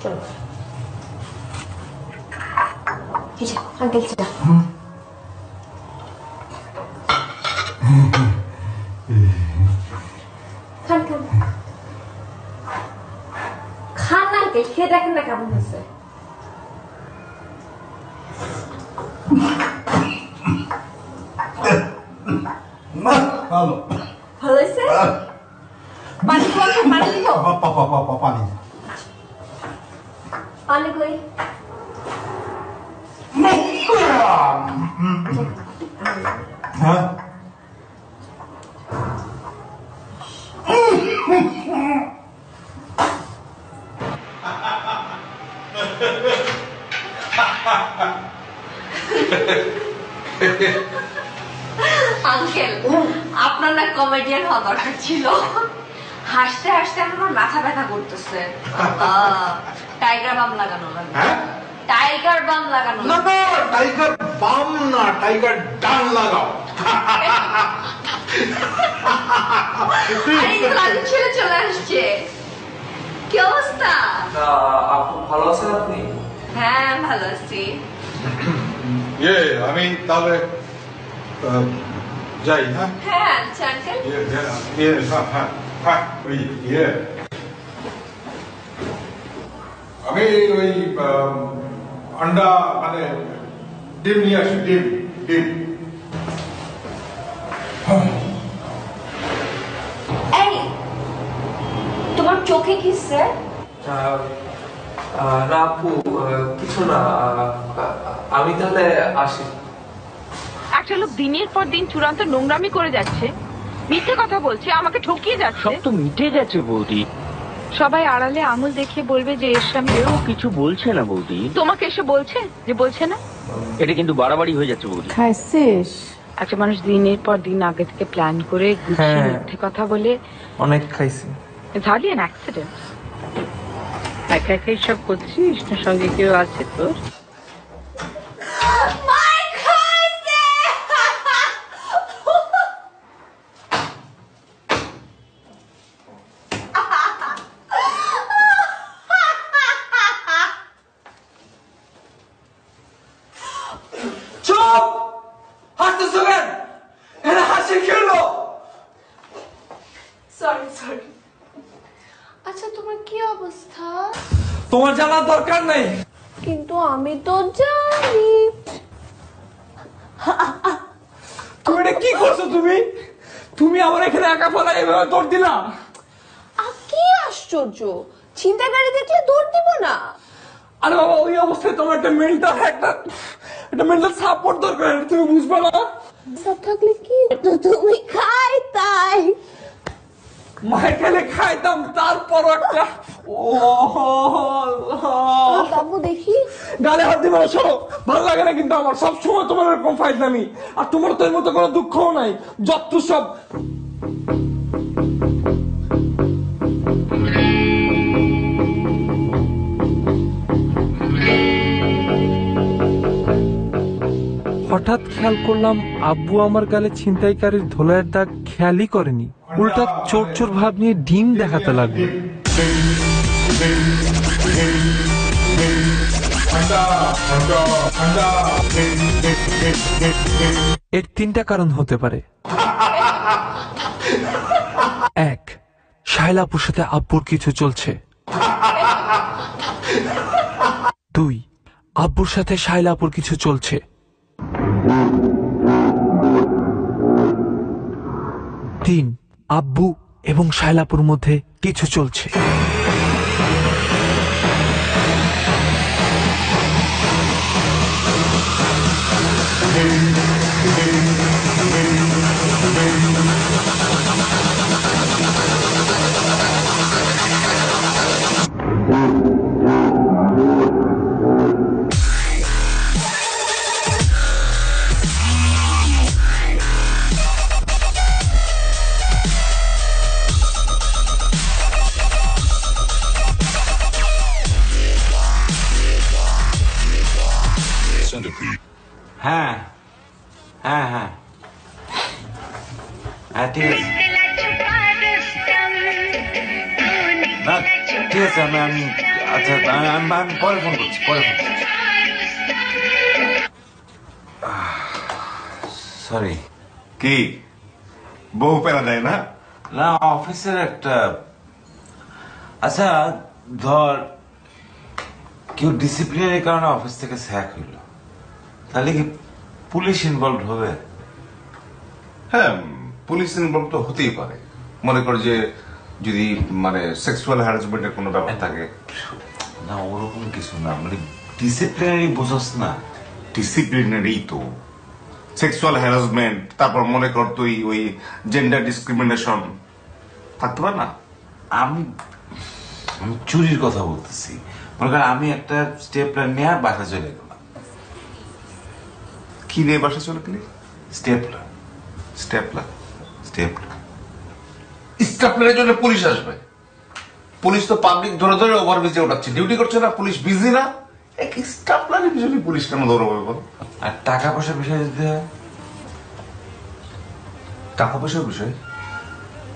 চলো আঙ্কেল চা। খান খান খান না আঙ্কেল, খেয়ে দেখেন না কেমন হয়েছে। ভালো ভালো হয়েছে? পানি পানি দিব? পানি পানি কই? হ্যাঁ আঙ্কেল আপনার না কমেডিয়ান হওয়া দরকার ছিল। হাসতে হাসতে আমার মাথা ব্যথা করতেছে। টাইগার বাম লাগানো লাগবে। টাইগার বাম লাগানো না, টাইগার বাম না, টাইগার ডান লাগাও। ছেলে চলে আসছে। কি অবস্থা? আপু ভালো আছেন আপনি? হ্যাঁ ভালো আছি। আমি তাহলে যাই। হ্যাঁ হ্যাঁ আচ্ছা আঙ্কেল। আমি ওই আন্ডা মানে ডিম নিয়ে আসি। ডিম ডিম তোমার চোখে কি স্যার? না আপু, কিছু না। আমি তাহলে আসি। একটা লোক দিনের পর দিন চূড়ান্ত নোংরামি করে যাচ্ছে, মিথ্যে কথা বলছে, আমাকে ঠকিয়ে যাচ্ছে। সব তো মিটে গেছে বৌদি। সবাই আড়ালে আঙুল দেখিয়ে বলবে যে এর সামনে কেউ কিছু বলছে না বৌদি। তোমাকে এসে বলছে যে বলছে না? এটা কিন্তু বাড়াবাড়ি হয়ে যাচ্ছে বৌদি। খাইছিস? একটা মানুষ দিনের পর দিন আগে থেকে প্ল্যান করে গুছিয়ে মিথ্যে কথা বলে অনেক খাইছি। It's hardly an accident. একা একাই সব করছিস না সঙ্গে কেউ আছে তোর? চুপ! হাসতেছো কেন? এরা হাসি খেলো। সরি। আচ্ছা তোমার কি অবস্থা? তোমার জানার দরকার নেই। কিন্তু আমি তো জানি। তুমি এটা কি করছো? তুমি আমার এখানে একা ফেলা এভাবে দৌড় দিলা? কি আশ্চর্য, ছিনতাইকারী দেখলে দৌড় দিব না? আরে বাবা, ওই অবস্থায় তোমার একটা মেন্টাল সাপোর্ট দরকার, তুমি বুঝবে না? সব থাকলে কি তুমি খাইতাই? মায়ের খেলে খাইতাম, তারপর একটা বাবু দেখি গালে হাত দিবে না, সরো। ভালো লাগে না কিন্তু আমার, সব সময় তোমার এরকম ফাইজলামি। আর তোমার তো এর মতো কোনো দুঃখও নাই, যত সব। হঠাৎ খেয়াল করলাম আব্বু আমার গালে ছিনতাইকারীর ধোলাইয়ের দাগ খেয়ালই করেনি, উল্টা চোর চোর ভাব নিয়ে ডিম দেখাতে লাগলো। এর তিনটা কারণ হতে পারে। 1, শায়লা আপুর সাথে আব্বুর কিছু চলছে। 2, আব্বুর সাথে শায়লা আপুর কিছু চলছে। 3, আব্বু এবং শায়লাপুর মধ্যে কিছু চলছে। হ্যাঁ হ্যাঁ হ্যাঁ হ্যাঁ, ঠিক আছে। না ঠিক আছে, আমি আচ্ছা আমি পরে ফোন করছি, সরি। কি বউ পেরা দেয় না? না, অফিসের একটা। আচ্ছা ধর কেউ ডিসিপ্লিনের কারণে অফিস থেকে স্যাক হইল, তাহলে কি পুলিশ ইনভলভ হবে? হ্যাঁ, পুলিশ ইনভলভ তো হতেই পারে। মনে কর যে যদি মানে সেক্সুয়াল হ্যারাসমেন্টের কোনো ব্যাপার থাকে। না ওরকম কিছু না, মানে ডিসিপ্লিনারি বোঝাস না? ডিসিপ্লিনারি তো সেক্সুয়াল হ্যারাসমেন্ট, তারপর মনে কর তুই ওই জেন্ডার ডিসক্রিমিনেশন থাকতে পারে না? আমি চুরির কথা বলতেছি। মনে কর আমি একটা স্টেপ প্ল্যান নিয়ে বাসা চলে গেলাম। কি নিয়ে বাসা চলে গেলি? Step plan. স্টেপলারের জন্য পুলিশ আসবে? পুলিশ তো পাবলিক ধরে ধরে ওভারব্রিজে ওঠাচ্ছে, ডিউটি করছে না? পুলিশ বিজি না? স্টেপলারের পিছনে পুলিশ কেন দৌড়াবে বল? আর টাকা পয়সার বিষয় দিতে হয়। টাকা পয়সার বিষয়?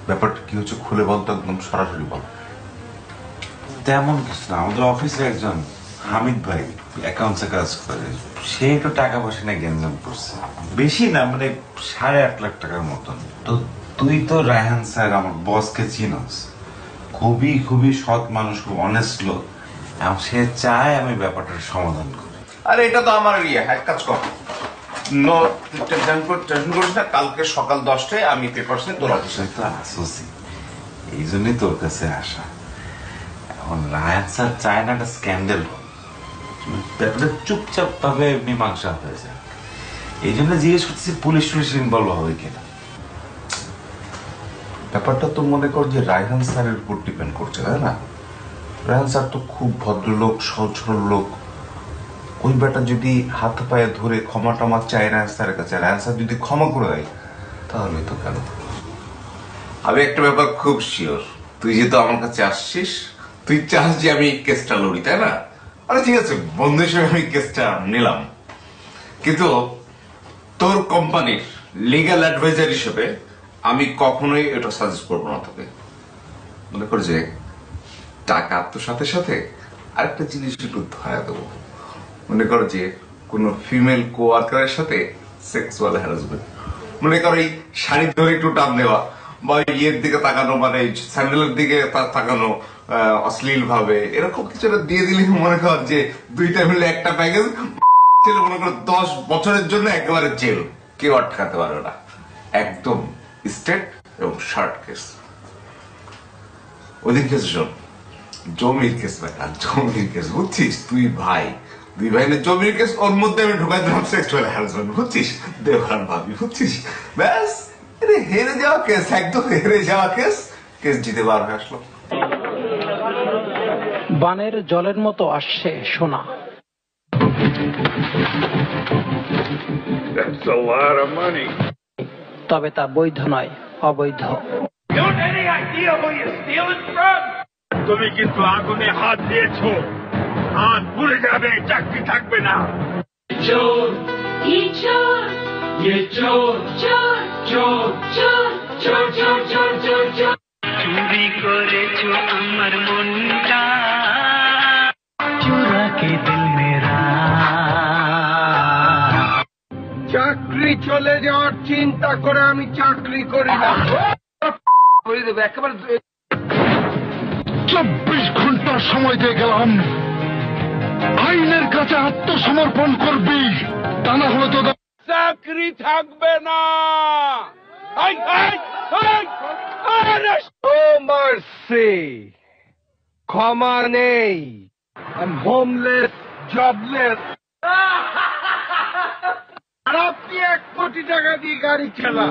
ব্যাপারটা কি হচ্ছে খুলে বল তো, একদম সরাসরি বল। তেমন কিছু না, আমাদের অফিসে একজন হামিদ ভাই অ্যাকাউন্টসে কাজ করে, সে একটু টাকা পয়সা নিয়ে গেঞ্জাম করছে। বেশি না, মানে 8.5 লাখ টাকার মতন। তো তুই তো রায়হান স্যার আমার বসকে চিনস, খুবই খুবই সৎ মানুষ, খুব অনেস্ট লোক, এবং সে চায় আমি ব্যাপারটার সমাধান করি। আরে এটা তো আমার এক কাজ কর, নো টেনশন করিস না, কালকে সকাল 10টায় আমি পেপারস নিয়ে তোর অফিসে তো আসছি, এই জন্যই তোর কাছে আসা। এখন রায়ান স্যার চায় না একটা স্ক্যান্ডেল, ব্যাপারটা চুপচাপ ভাবে মীমাংসা হয়ে যায়। এই জন্য জিজ্ঞেস করতেছি পুলিশ টুলিশ ইনভলভ হবে কিনা। ব্যাপারটা তো মনে কর যে রায়হান স্যারের উপর ডিপেন্ড করছে, তাই না? রায়হান স্যার তো খুব ভদ্রলোক, সহজ সরল লোক। ওই ব্যাটা যদি হাত পায়ে ধরে ক্ষমা টমা চায় রায়হান স্যারের কাছে, রায়হান স্যার যদি ক্ষমা করে দেয়, তাহলে তো কেন। আমি একটা ব্যাপার খুব শিওর, তুই যেহেতু আমার কাছে আসছিস, তুই চাস যে আমি কেসটা লড়ি, তাই না? আরে ঠিক আছে, বন্ধু হিসেবে আমি কেসটা নিলাম, কিন্তু তোর কোম্পানির লিগ্যাল অ্যাডভাইজার হিসেবে আমি কখনোই এটা সাজেস্ট করবো না তোকে। মনে কর যে টাকা তোর সাথে সাথে আরেকটা জিনিস একটু ধরা দেবো। মনে কর যে কোনো ফিমেল কোয়ার্কারের সাথে সেক্সুয়াল হ্যারাসমেন্ট, মনে কর এই শাড়ি ধরে একটু টান দেওয়া বা ইয়ের দিকে তাকানো, মানে স্যান্ডেলের দিকে তাকানো অশ্লীল ভাবে, এরকম কিছু দিয়ে দিলে মনে কর যে দুইটা মিলে একটা প্যাকেজ, মনে কর 10 বছরের জন্য একেবারে জেল, কেউ আটকাতে পারবে না। একদম স্ট্রেট এবং শার্ট কেস। ওদিন কেস শোন, জমির কেস, ব্যাটা জমির কেস, বুঝছিস? তুই ভাই, দুই ভাই না জমির কেস, ওর মধ্যে আমি ঢুকাই দিলাম সেক্সুয়াল হ্যারাসমেন্ট, বুঝছিস? দেওয়ান ভাবি, বুঝছিস? ব্যাস হেরে যাওয়া কেস, একদম হেরে যাওয়া কেস, কেস জিতে বার হয়ে আসলো। বানের জলের মতো আসছে সোনা। That's a lot of money. তবে তা বৈধ নয়, অবৈধ। You have any idea where you're stealing from? তুমি কিন্তু আগুনে হাত দিয়েছো, হাত পুড়ে যাবে, চাকরি থাকবে না। চোর, চোর, চোর, চোর, চোর, চোর, চোর, চোর, চোর, চোর, চোর। চুরি করেছো আমার মনটা, চুরা কে দিল মেরা। চাকরি চলে যাওয়ার চিন্তা করে আমি চাকরি করি না। 24 ঘন্টার সময় দিয়ে গেলাম, আইনের কাছে আত্মসমর্পণ করবি, তা না হলে তো চাকরি থাকবে না। ক্ষমা নেই। হোমলেস, জবলেস, আর আপনি 1 কোটি টাকা দিয়ে গাড়ি চালা।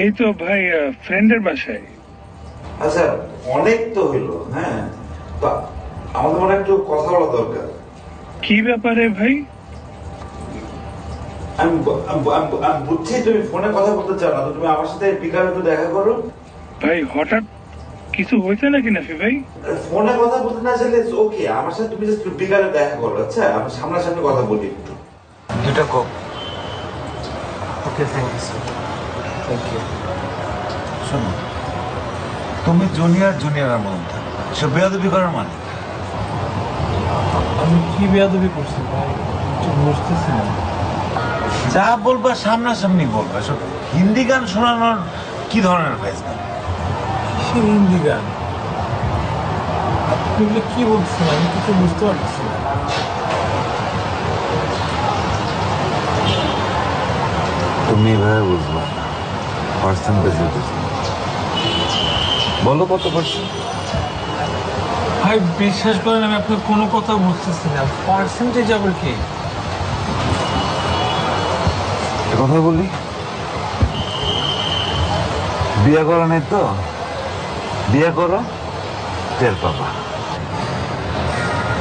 এই তো ভাই ফ্রেন্ডের বাসায়। আচ্ছা, অনেক তো হইলো। হ্যাঁ, আমাদের মনে একটু কথা বলা দরকার। কি ব্যাপারে ভাই? আমি বুঝছি তুমি ফোনে কথা বলতে চাও না, তো তুমি আমার সাথে বিকালে একটু দেখা করো। ভাই হঠাৎ কিছু হয়েছে নাকি নাফি ভাই? ফোনে কথা বলতে না চাইলে ওকে, আমার সাথে তুমি জাস্ট বিকালে দেখা করো। আচ্ছা, আমি সামনাসামনি কথা বলি একটু। দুটা coke. Okay, thank you sir. Thank you. শোনো, তুমি জুনিয়রের মতন থাকো, সব বেয়াদবি করার মানে। আমি কি বেয়াদবি করছি ভাই? বুঝতেছি না। যা বলবা সামনাসামনি বলবা। সব হিন্দি গান শোনানোর কি ধরনের ভয়েস গান? হিন্দি গান? আপনি কি বলছেন? আমি কিছু বুঝতে পারছি না। তুমি এভাবে বুঝবা না, পার্সেন্টেজে বুঝবা। বলো কত পার্সেন্ট? ভাই বিশ্বাস করেন, আমি আপনার কোনো কথা বুঝতেছি না। পার্সেন্টেজ আবার কি? কথা বলি, বিয়ে করো নাই তো? বিয়ে করো, টের পাবা।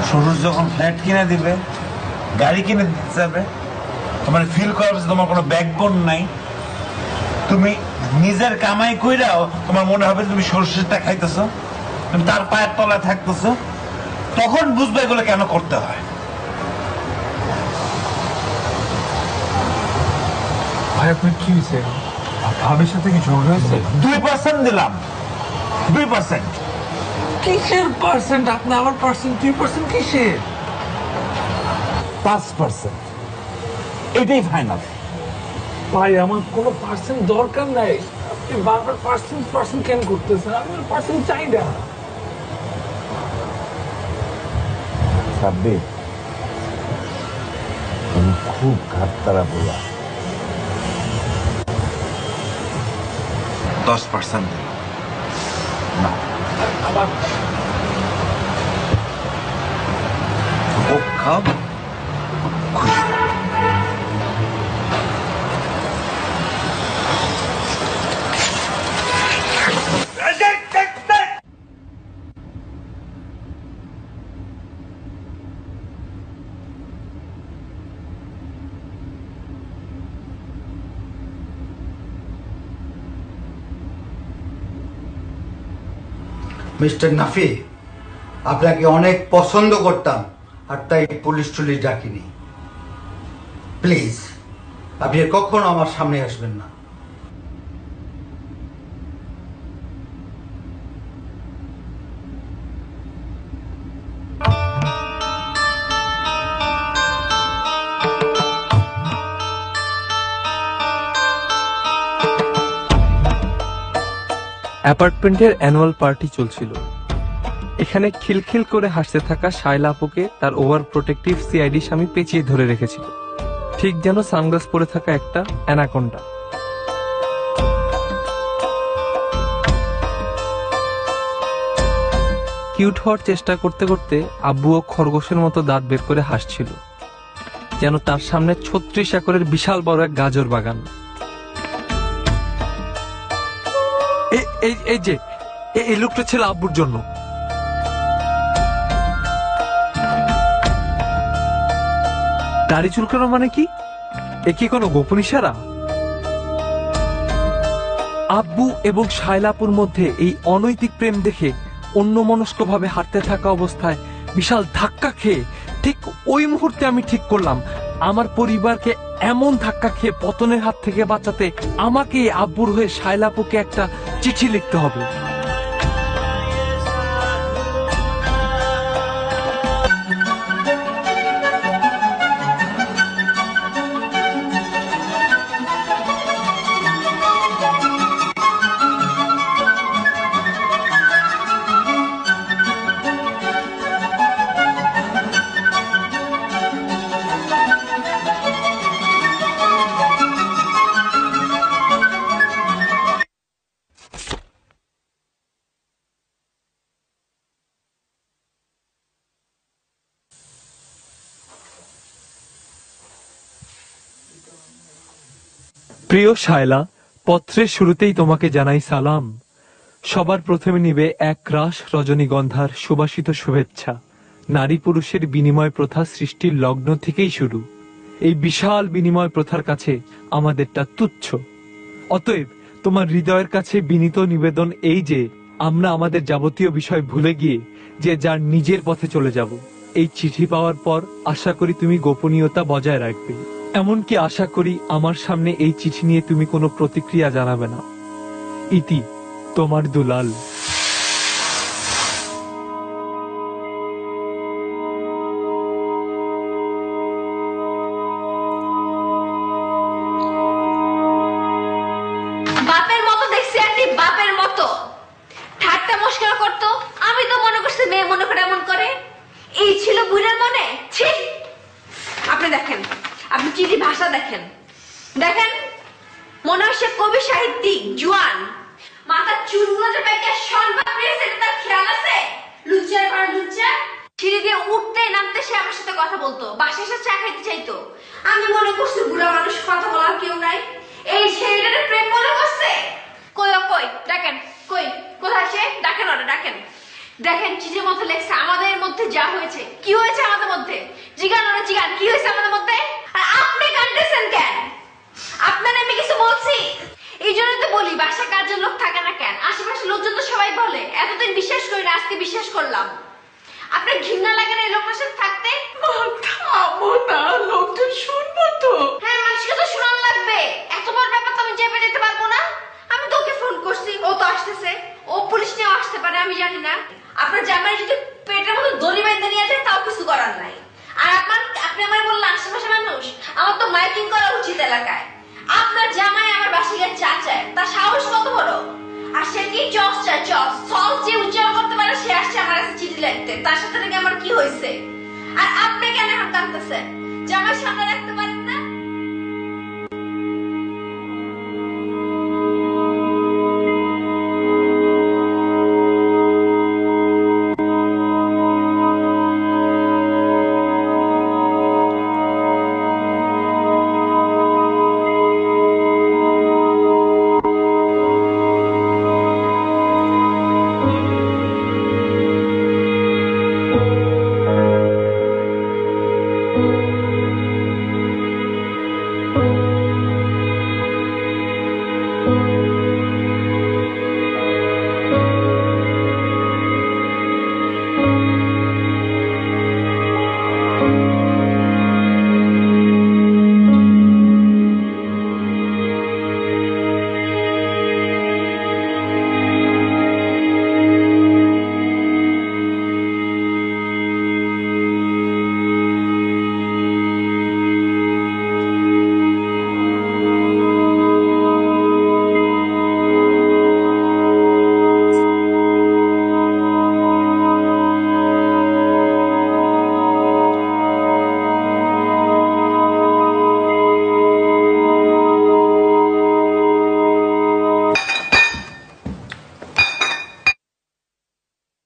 শ্বশুর যখন ফ্ল্যাট কিনে দিবে, গাড়ি কিনে দিতে যাবে, তোমার ফিল করা তোমার কোনো ব্যাকবোন নাই, তুমি নিজের কামাই কইরাও তোমার মনে হবে তুমি শ্বশুরটা খাইতেছো, তুমি তার পায়ের তলায় থাকতেছো, তখন বুঝবে এগুলো কেন করতে হয়। ভাই আপনার কি হয়েছে? ভাবির সাথে কি ঝগড়া হয়েছে? 2% দিলাম, 2%। কিসের পার্সেন্ট? আপনি আমার পার্সেন্ট 2% কিসের? 5%, এটাই ফাইনাল। ভাই আমার কোনো পার্সেন্ট দরকার নাই, আপনি বারবার পার্সেন্ট কেন করতেছেন? আমি পার্সেন্ট চাই না। সাব্বির, তুমি খুব ঘাটতারা বলা। 10% না, আবার ভোগ খাও, খুশি। মিস্টার নাফি, আপনাকে অনেক পছন্দ করতাম, আর তাই পুলিশ টুলিশ ডাকিনি। প্লিজ আপনি কখনো আমার সামনে আসবেন না। অ্যাপার্টমেন্টের অ্যানুয়াল পার্টি চলছিল। এখানে খিলখিল করে হাসতে থাকা শায়লা আপুকে তার ওভার প্রোটেক্টিভ সিআইডি স্বামী পেঁচিয়ে ধরে রেখেছিল, ঠিক যেন সানগ্লাস পরে থাকা একটা অ্যানাকোন্ডা। কিউট হওয়ার চেষ্টা করতে করতে আব্বুও খরগোশের মতো দাঁত বের করে হাসছিল, যেন তার সামনে 36 একরের বিশাল বড় এক গাজর বাগান। এই যে এই লোকটা ছিল আব্বুর জন্য। দাড়ি চুলকানো মানে কি? এ কি কোনো গোপন ইশারা? আব্বু এবং শায়লাপুর মধ্যে এই অনৈতিক প্রেম দেখে অন্যমনস্ক ভাবে হাঁটতে থাকা অবস্থায় বিশাল ধাক্কা খেয়ে ঠিক ওই মুহূর্তে আমি ঠিক করলাম আমার পরিবারকে এমন ধাক্কা খেয়ে পতনের হাত থেকে বাঁচাতে আমাকে আব্বুর হয়ে শায়লাপুকে একটা চিঠি লিখতে হবে। প্রিয় শায়লা, পত্রের শুরুতেই তোমাকে জানাই সালাম। সবার প্রথমে নিবে এক রাশ রজনীগন্ধার সুবাসিত শুভেচ্ছা। নারী পুরুষের বিনিময় প্রথা সৃষ্টির লগ্ন থেকেই শুরু। এই বিশাল বিনিময় প্রথার কাছে আমাদেরটা তুচ্ছ। অতএব তোমার হৃদয়ের কাছে বিনীত নিবেদন এই যে আমরা আমাদের যাবতীয় বিষয় ভুলে গিয়ে যে যার নিজের পথে চলে যাব। এই চিঠি পাওয়ার পর আশা করি তুমি গোপনীয়তা বজায় রাখবে। এমনকি আশা করি আমার সামনে এই চিঠি নিয়ে তুমি কোনো প্রতিক্রিয়া জানাবে না। ইতি, তোমার দুলাল। বাপের মতো দেখছি আন্টি, বাপের মতো ঠাট্টা মস্করা করতো। আমি তো মনে করছি মেয়ে মনে করে এমন করে। এই ছিল বুড়ার মনে। ছি! আপনি দেখেন, আপনি চিঠি ভাষা দেখেন, দেখেন মনে হয় সে কবি সাহিত্যিক জোয়ান। মাথার চুলগুলো যে ব্যাগে সংবাদ পেয়েছে তার খেয়াল আছে? লুচ্চার পর লুচ্চা। সিঁড়ি দিয়ে উঠতে নামতে সে আমার সাথে কথা বলতো, বাসায় এসে চা খাইতে চাইতো। আমি মনে করছি বুড়া মানুষ, কথা বলার কেউ নাই। এই ছেলেটার প্রেম মনে করছে। কই কই দেখেন, কই কোথায় সে? ডাকেন ওরা, ডাকেন। দেখেন চিঠির মধ্যে লেখছে আমাদের মধ্যে যা হয়েছে। কি হয়েছে আমাদের মধ্যে? জিগান ওরা, জিগান কি হয়েছে আমাদের মধ্যে। আর আপনি কাঁদতেছেন কেন? আপনার আমি কিছু বলছি? এই জন্য তো বলি বাসায় কাজের লোক থাকে না কেন? আশেপাশে লোকজন তো সবাই বলে, এতদিন বিশ্বাস করি না, আজকে বিশ্বাস করলাম। আপনার ঘৃণা লাগে না এই লোকটার সাথে থাকতে? থামো না, লোকজন শুনবো তো। হ্যাঁ, মানুষকে তো শোনানো লাগবে। এত বড় ব্যাপার তো আমি চেপে যেতে পারবো না। আমি তোকে ফোন করছি, ও তো আসতেছে। ও ও পুলিশ নিয়ে আসতে পারে আমি জানি না। আপনার জামাই যদি পেটের মধ্যে দড়ি বেঁধে নিয়ে যায় তাও কিছু করার নাই। আর আপনি আমার বললেন আশেপাশে মানুষ, আমার তো মাইকিং করা উচিত এলাকায়। আপনার জামাই আমার বাসায় গিয়ে চা চায়, তার সাহস কত বড়! আর সে কি চস চায়, চস সস যে উচ্চারণ করতে পারে সে আসছে আমার কাছে চিঠি লিখতে। তার সাথে নাকি আমার কি হয়েছে? আর আপনি কেন এখন কাঁদতেছেন? জামাই সামনে রাখতে পারেন না?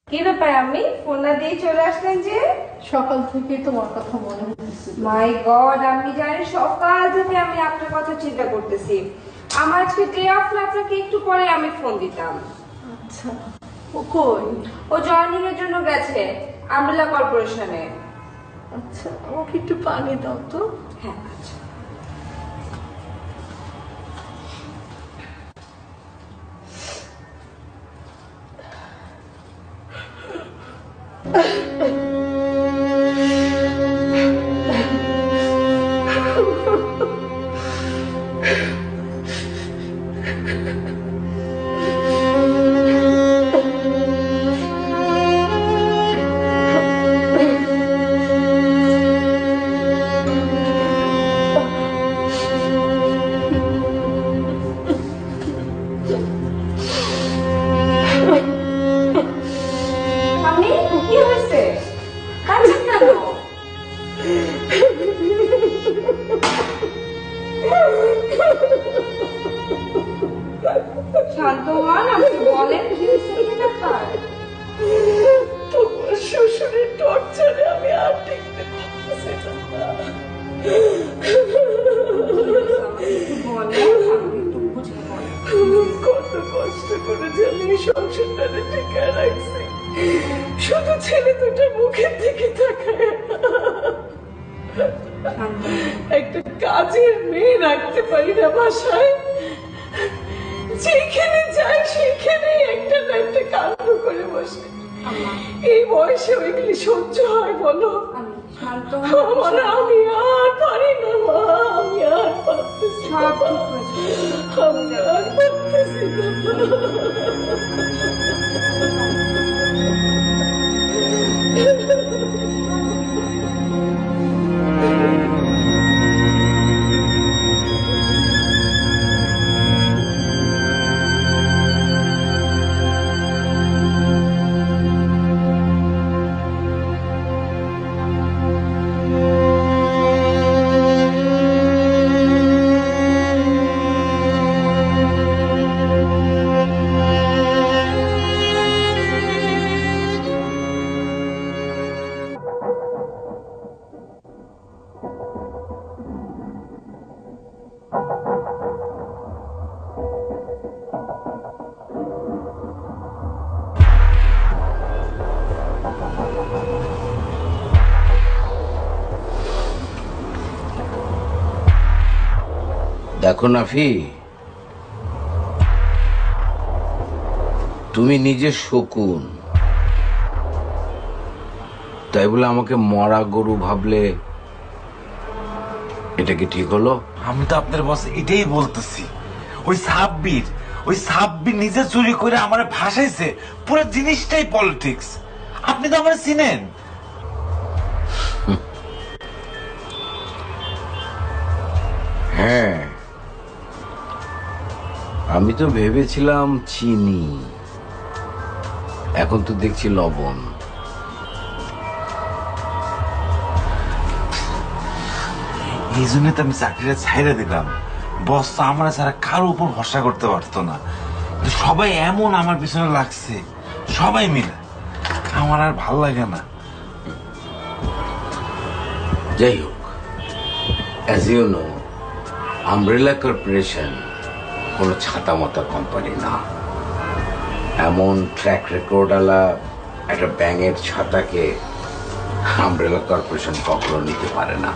কি ব্যাপার আমি ফোন না দিয়ে চলে আসলেন যে? সকাল থেকে তোমার কথা মনে হচ্ছে। মাই গড, আমি জানি সকাল থেকে আমি আপনার কথা চিন্তা করতেছি। আমার আজকে ডে অফ না, আপনাকে একটু পরে আমি ফোন দিতাম। আচ্ছা, ও কই? ও জয়েনিং এর জন্য গেছে আমরেলা কর্পোরেশনে। আচ্ছা, আমাকে একটু পানি দাও তো। হ্যাঁ আচ্ছা। শান্ত হন, আপনি বলেন কি ব্যাপার? তোমার শ্বশুরের টর্চারে আমি আর দেখতে পাচ্ছি না। কত কষ্ট করে জানি সংসারটারে টিকে রাখছি, শুধু ছেলে দুটো মুখের দিকে তাকায়। একটা কাজের মেয়ে রাখতে পারি না বাসায়, যেখানে যাই সেখানে একটা না একটা কাণ্ড করে বসে। এই বয়সে ওইগুলি সহ্য হয় বলো? আমার আমি আর পারি না মা, আমি আর পারতেছি না, আমি আর পারতেছি না। দেখো নাফি, তুমি নিজে শকুন, তাই বলে আমাকে মরা গরু ভাবলে এটা কি ঠিক হলো? আমি তো আপনার বস এটাই বলতেছি, ওই সাব্বির ওই সাব্বির নিজে চুরি করে আমারে ভাসাইছে, পুরো জিনিসটাই পলিটিক্স। আপনি তো আমার চিনেন। হ্যাঁ, আমি তো ভেবেছিলাম চিনি, এখন তো দেখছি লবণ। এই জন্য তো আমি চাকরিটা ছাইড়া দিলাম। বস তো আমার ছাড়া কারো উপর ভরসা করতে পারতো না। সবাই এমন আমার পিছনে লাগছে, সবাই মিলে, আমার আর ভাল লাগে না। যাই হোক, as you know, umbrella corporation কোনো ছাতা মাতা কোম্পানি না। এমন ট্র্যাক রেকর্ড আলা একটা ব্যাঙের ছাতাকে আমব্রেলা কর্পোরেশন কখনো নিতে পারে না।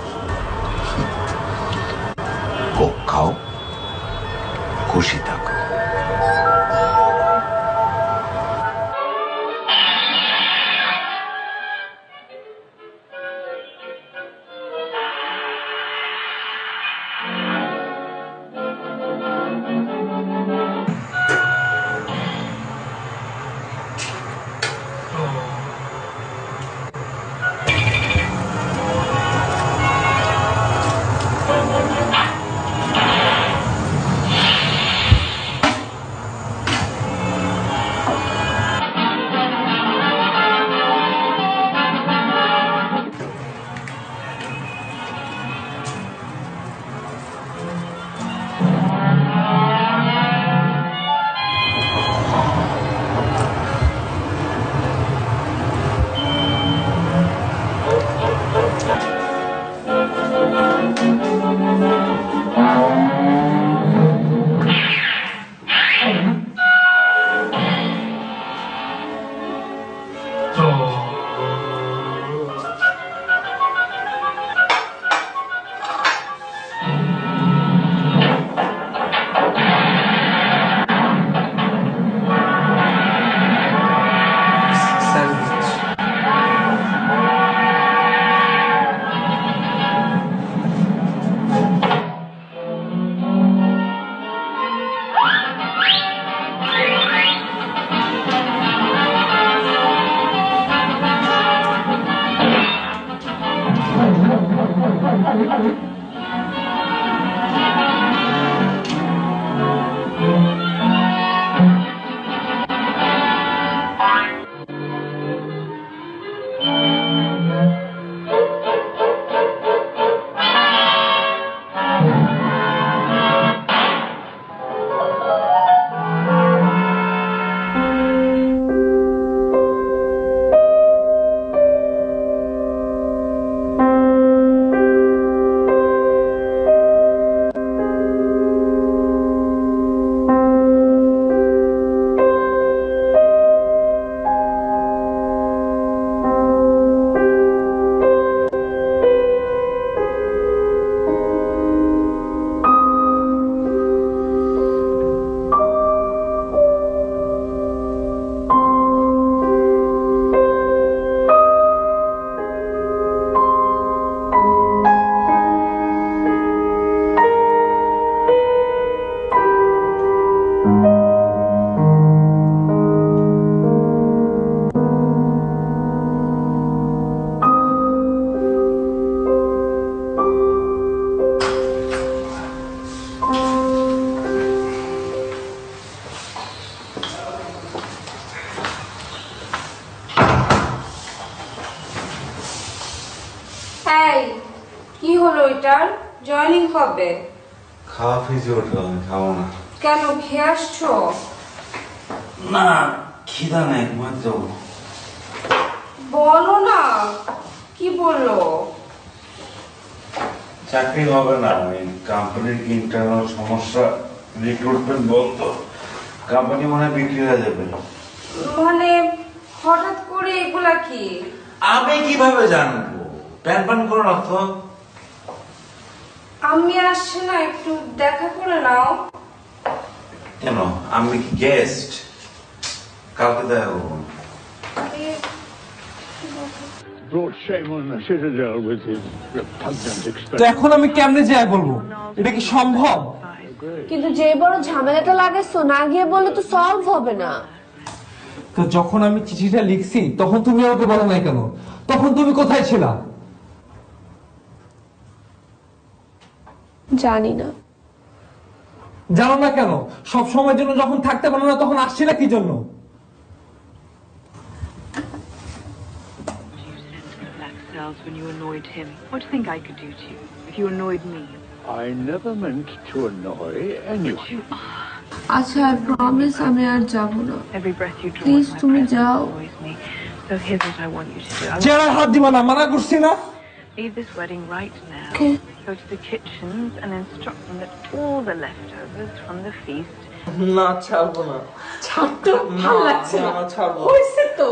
কোক খাও, খুশি থাকো। কি হলো এটার? জয়েনিং কবে? খাওয়া ফিজে উঠলো, আমি খাবো না। কেন, খেয়ে আসছো? না, খিদা নাই, ঘুমাতে যাবো। বলো না, কি বললো? চাকরি হবে না, ওই কোম্পানির ইন্টারনাল সমস্যা, রিক্রুটমেন্ট বলতো, কোম্পানি মনে হয় বিক্রি হয়ে যাবে। মানে হঠাৎ করে এগুলা কি? আমি কিভাবে জানবো? প্যান প্যান করো না তো। আমি আসছে না, একটু দেখা করে নাও। কেন, আমি কি গেস্ট? কালকে দেখা করবো। তো এখন আমি কেমনে যাই বলবো? এটা কি সম্ভব? কিন্তু যে বড় ঝামেলাটা লাগাইছো না গিয়ে বলে তো সলভ হবে না। তো যখন আমি চিঠিটা লিখছি তখন তুমি আমাকে বলো নাই কেন? তখন তুমি কোথায় ছিলা? জানি না। জানো না কেন? সব সময়ের জন্য যখন থাকতে পারো না তখন আসছিলা কি জন্য? When you annoyed him, what do you think I could do to you if you annoyed me? I never meant to annoy anyone. আচ্ছা, I promise আমি আর যাব না। Every breath you draw, please তুমি যাও। So here's what I want you to do. চেহারা হাত দিবা না, মানা করছি না? Leave this wedding right now. Okay. Go to the kitchens and instruct them that all the leftovers from the feast. না, ছাড়বো না। ছাড়তে ভালো লাগছে না। ছাড়বো হইছে তো।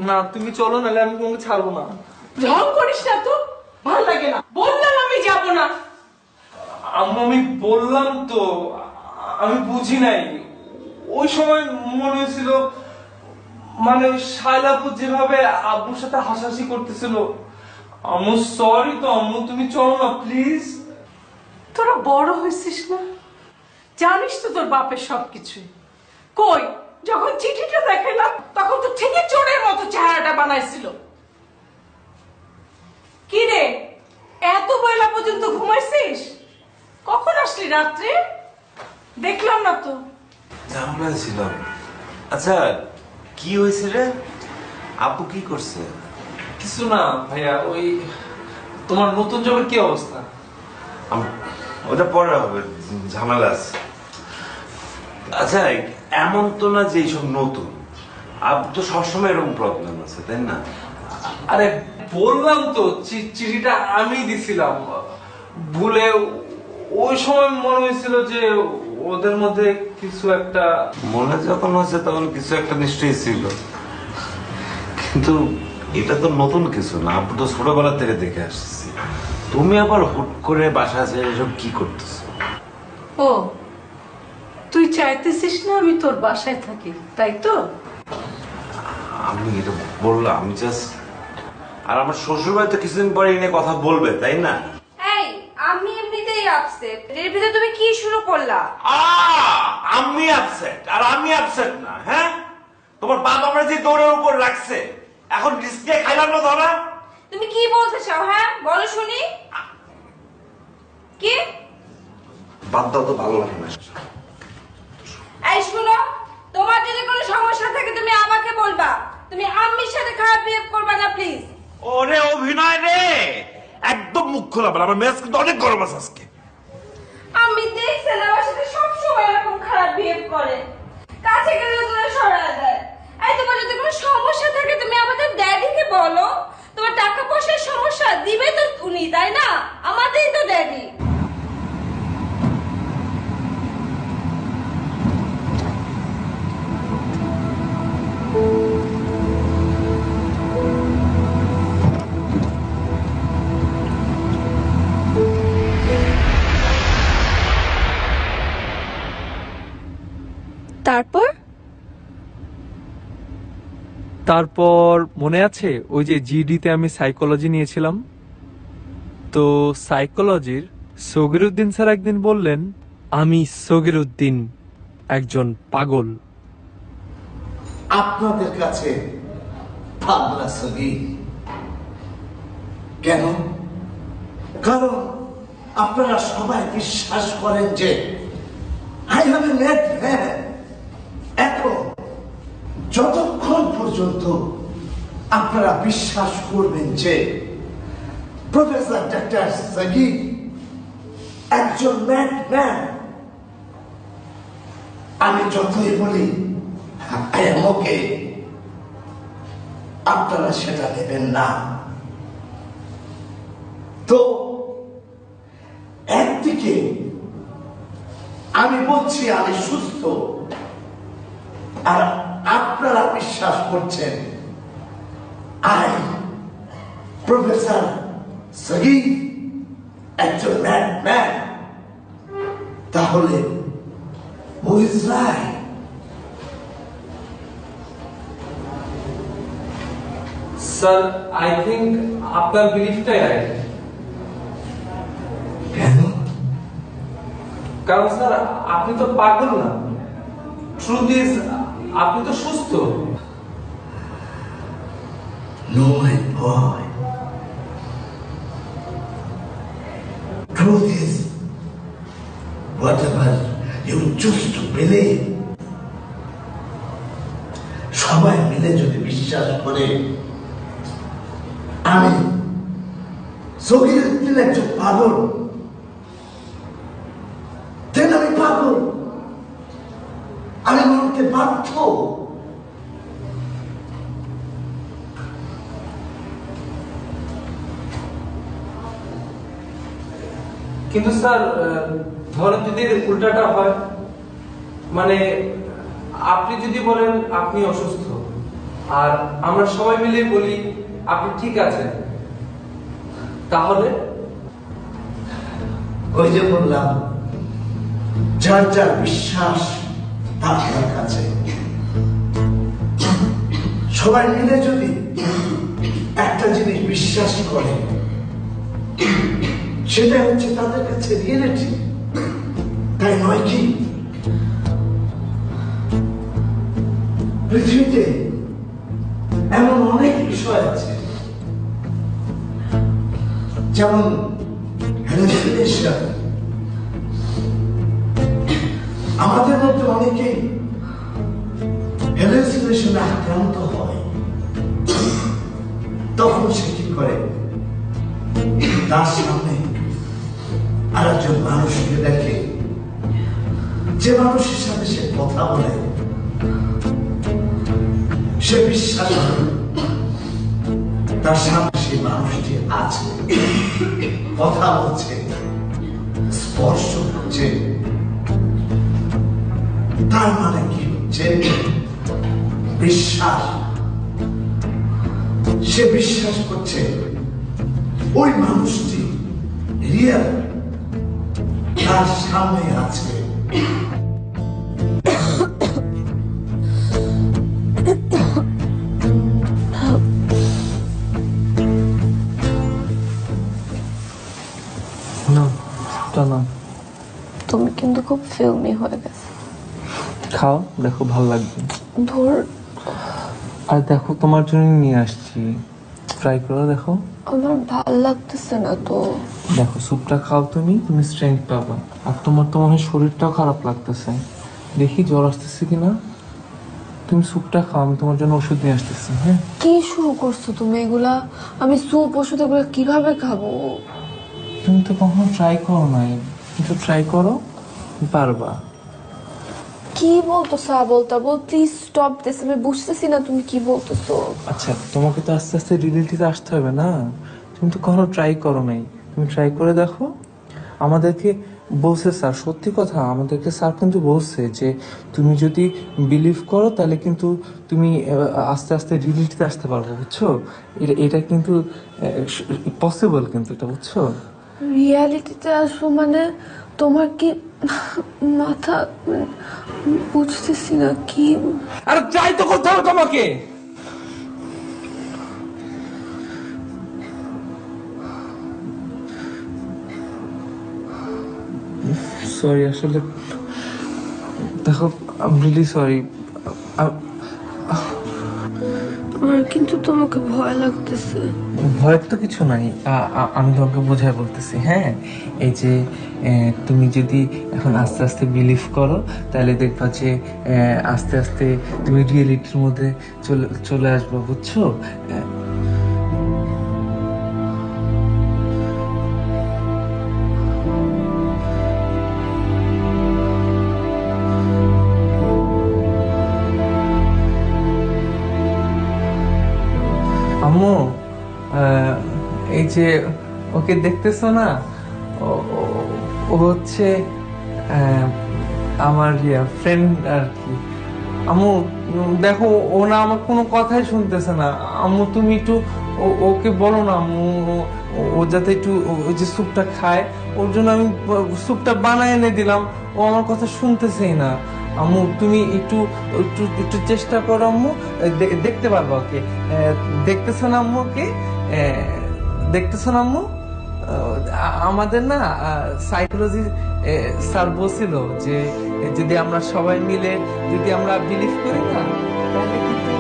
না, তুমি চলো, নাহলে আমি তোমাকে ছাড়বো না। ঢং করিস না তো, ভালো লাগে না। বললাম আমি যাব না। আম্মু, আমি বললাম তো, আমি বুঝি নাই। ওই সময় মনে হয়েছিল মানে শায়লাপুর যেভাবে আব্বুর সাথে হাসাহাসি করতেছিল। আম্মু সরি তো আম্মু, তুমি চলো না প্লিজ। তোরা বড় হয়েছিস না, জানিস তো তোর বাপের সবকিছু। কই যখন চিঠিটা দেখালাম তখন তো ঠিকই চোরের মতো চেহারাটা বানাইছিল। কি রে, এত বেলা পর্যন্ত ঘুমাইছিস? কখন আসলি রাত্রে? দেখলাম না তো। ঝামেলা ছিল। আচ্ছা, কি হয়েছে রে? আপু কি করছে? কিছু না ভাইয়া, ওই তোমার নতুন জবের কি অবস্থা? ওটা পরে হবে, ঝামেলা আছে। আচ্ছা, এমন তো না যে এইসব নতুন। আপু তো সবসময় এরকম প্রবলেম আছে, তাই না? আরে বললাম তো, চিঠিটা আমি দিছিলাম ভুলে। ওই সময় মনে হয়েছিল যে ওদের মধ্যে কিছু একটা, মনে যখন হচ্ছে তখন কিছু একটা নিশ্চয়ই ছিল, কিন্তু এটা তো নতুন কিছু না। আপু তো ছোটবেলা থেকে দেখে আসছি। তুমি আবার হুট করে বাসা আছে এসব কি করতেছো? ও, তুই চাইতেছিস না আমি তোর বাসায় থাকি, তাই তো? আমি এটা বললাম, আমি জাস্ট, আর আমার শ্বশুর বাড়ি তো কিছুদিন পরে এনে কথা বলবে, তাই না? এই, আমি এমনিতেই আপসেট। এর ভিতরে তুমি কি শুরু করলা? আমি আপসেট আর আমি আপসেট না? হ্যাঁ, তোমার বাপ আমরা যে দৌড়ের উপর রাখছে, এখন রিস্কে খাইলাম না ধরা। তুমি কি বলতে চাও? হ্যাঁ বলো শুনি। কি? বাদ দাও তো, ভালো লাগে না। এই শুনো, তোমার যদি কোনো সমস্যা থাকে তুমি আমাকে বলবা। তুমি আম্মির সাথে খারাপ বিহেভ করবা না প্লিজ। ওরে অভিনয় রে, একদম মুখ খোলা বল। আমার মেজাজ কিন্তু অনেক গরম আছে আজকে। আমি দেখছেন আমার সাথে সবসময় এরকম খারাপ বিহেভ করে, কাছে গেলে তোরা সরায় দেয়। এই তোমার যদি কোনো সমস্যা থাকে তুমি আমাদের ড্যাডিকে বলো। তোমার টাকা পয়সার সমস্যা দিবে তো উনি, তাই না? আমাদেরই তো ড্যাডি। তারপর মনে আছে ওই যে জিডিতে আমি সাইকোলজি নিয়েছিলাম, তো সাইকোলজির সগিরউদ্দিন স্যার একদিন বললেন আমি সগিরউদ্দিন একজন পাগল। আপনাদের কাছে পাগলা ছবি কেন? কারণ আপনারা সবাই বিশ্বাস করেন যে I have a mad man. এখন যতক্ষণ পর্যন্ত আপনারা বিশ্বাস করবেন যে প্রফেসর ডক্টর সগীর একজন ম্যাড ম্যান, আমি যতই বলি আই এম ওকে, আপনারা সেটা নেবেন না। তো একদিকে আমি বলছি আমি সুস্থ, আর আপনারা বিশ্বাস করছেন আই প্রফেসর সগীর একজন ম্যাড ম্যান। তাহলে who is right? Sir, I think আপনার বিলিফটাই রাইট। কেন? কারণ স্যার আপনি তো পাগল না, ট্রুথ ইজ আপনি তো সুস্থ। No, my boy. Truth is, whatever you choose to believe, সবাই মিলে যদি বিশ্বাস করে আমি সগীর একজন পাগল, দেন আমি পাগল, আমি মানতে বাধ্য। কিন্তু স্যার ধরেন যদি উল্টাটা হয়, মানে আপনি যদি বলেন আপনি অসুস্থ আর আমরা সবাই মিলে বলি আপনি ঠিক আছেন, তাহলে? ওই যে বললাম, যার যার বিশ্বাস তার কাছে, সবাই মিলে যদি একটা জিনিস বিশ্বাস করে সেটা হচ্ছে তাদের কাছে রিয়েলিটি, তাই নয় কি? পৃথিবীতে এমন অনেক বিষয় আছে, যেমন হ্যালুসিনেশন। আমাদের মধ্যে অনেকেই হ্যালুসিনেশনে আক্রান্ত হয়, তখন সে কি করে, তার সামনে আরেকজন মানুষকে দেখে, যে মানুষের সাথে সে কথা বলে সে বিশ্বাস করে তার সামনে সেই মানুষটি আছে, কথা বলছে, স্পর্শ করছে। তার মানে কি হচ্ছে? বিশ্বাস। সে বিশ্বাস করছে ওই মানুষটি রিয়েল, তার সামনে আছে। তুমি কিন্তু খুব ফিল্মি হয়ে গেছে। খাও, দেখো ভালো লাগবে। ধর, আর দেখো তোমার জন্য নিয়ে আসছি, ট্রাই করো, দেখো। আমার ভালো লাগতেছে না তো। দেখো স্যুপটা খাও, তুমি স্ট্রেংথ পাবা। আর তোমার তো মনে হয় শরীরটাও খারাপ লাগতেছে, দেখি জ্বর আসতেছে কিনা। তুমি স্যুপটা খাও, আমি তোমার জন্য ওষুধ নিয়ে আসতেছি। হ্যাঁ, কি শুরু করছো তুমি এগুলা? আমি স্যুপ ওষুধ এগুলো কিভাবে খাবো? তুমি তো কখনো ট্রাই করো নাই, কিন্তু ট্রাই করো, পারবা। কি বলতেছো আবল তাবল? প্লিজ স্টপ দিস, আমি বুঝতেছি না তুমি কি বলতেছো। আচ্ছা, তোমাকে তো আস্তে আস্তে রিয়েলিটিতে আসতে হবে না? তুমি তো কখনো ট্রাই করো নাই, তুমি ট্রাই করে দেখো। আমাদেরকে বলছে স্যার, সত্যি কথা, আমাদেরকে স্যার কিন্তু বলছে যে তুমি যদি বিলিভ করো তাহলে কিন্তু তুমি আস্তে আস্তে রিয়েলিটিতে আসতে পারবো, বুঝছো? এটা কিন্তু পসিবল, কিন্তু এটা বুঝছো। রিয়ালিটিতে আসবো মানে? তোমার কি মাথা, বুঝতেছি না কি। আরে ট্রাই তো করতে হবে তোমাকে। সরি, আসলে দেখো, আই এম রিয়েলি সরি। আমার কিন্তু তোমাকে ভয় লাগতেছে। ভয় তো কিছু নাই, আমি তোমাকে বোঝায় বলতেছি। হ্যাঁ, এই যে তুমি যদি এখন আস্তে আস্তে বিলিভ করো তাহলে দেখবা যে আস্তে আস্তে তুমি রিয়েলিটির মধ্যে চলে আসবে, বুঝছো? আম্মু, এই যে ওকে দেখতেছো না, ও হচ্ছে আমার ফ্রেন্ড আর কি। আম্মু দেখো, ও না আমার কোনো কথাই শুনতেছে না। আম্মু তুমি একটু ওকে বলো না আম্মু, ও যাতে একটু ওই যে স্যুপটা খায়, ওর জন্য আমি স্যুপটা বানায় এনে দিলাম, ও আমার কথা শুনতেছেই না। আম্মু তুমি একটু একটু একটু চেষ্টা করো আম্মু, দেখতে পারবো ওকে। দেখতেছো না আম্মু? ওকে দেখতেছো না আম্মু? আমাদের না সাইকোলজি স্যার বলছিল যে যদি আমরা সবাই মিলে যদি আমরা বিলিভ করি না তাহলে কিন্তু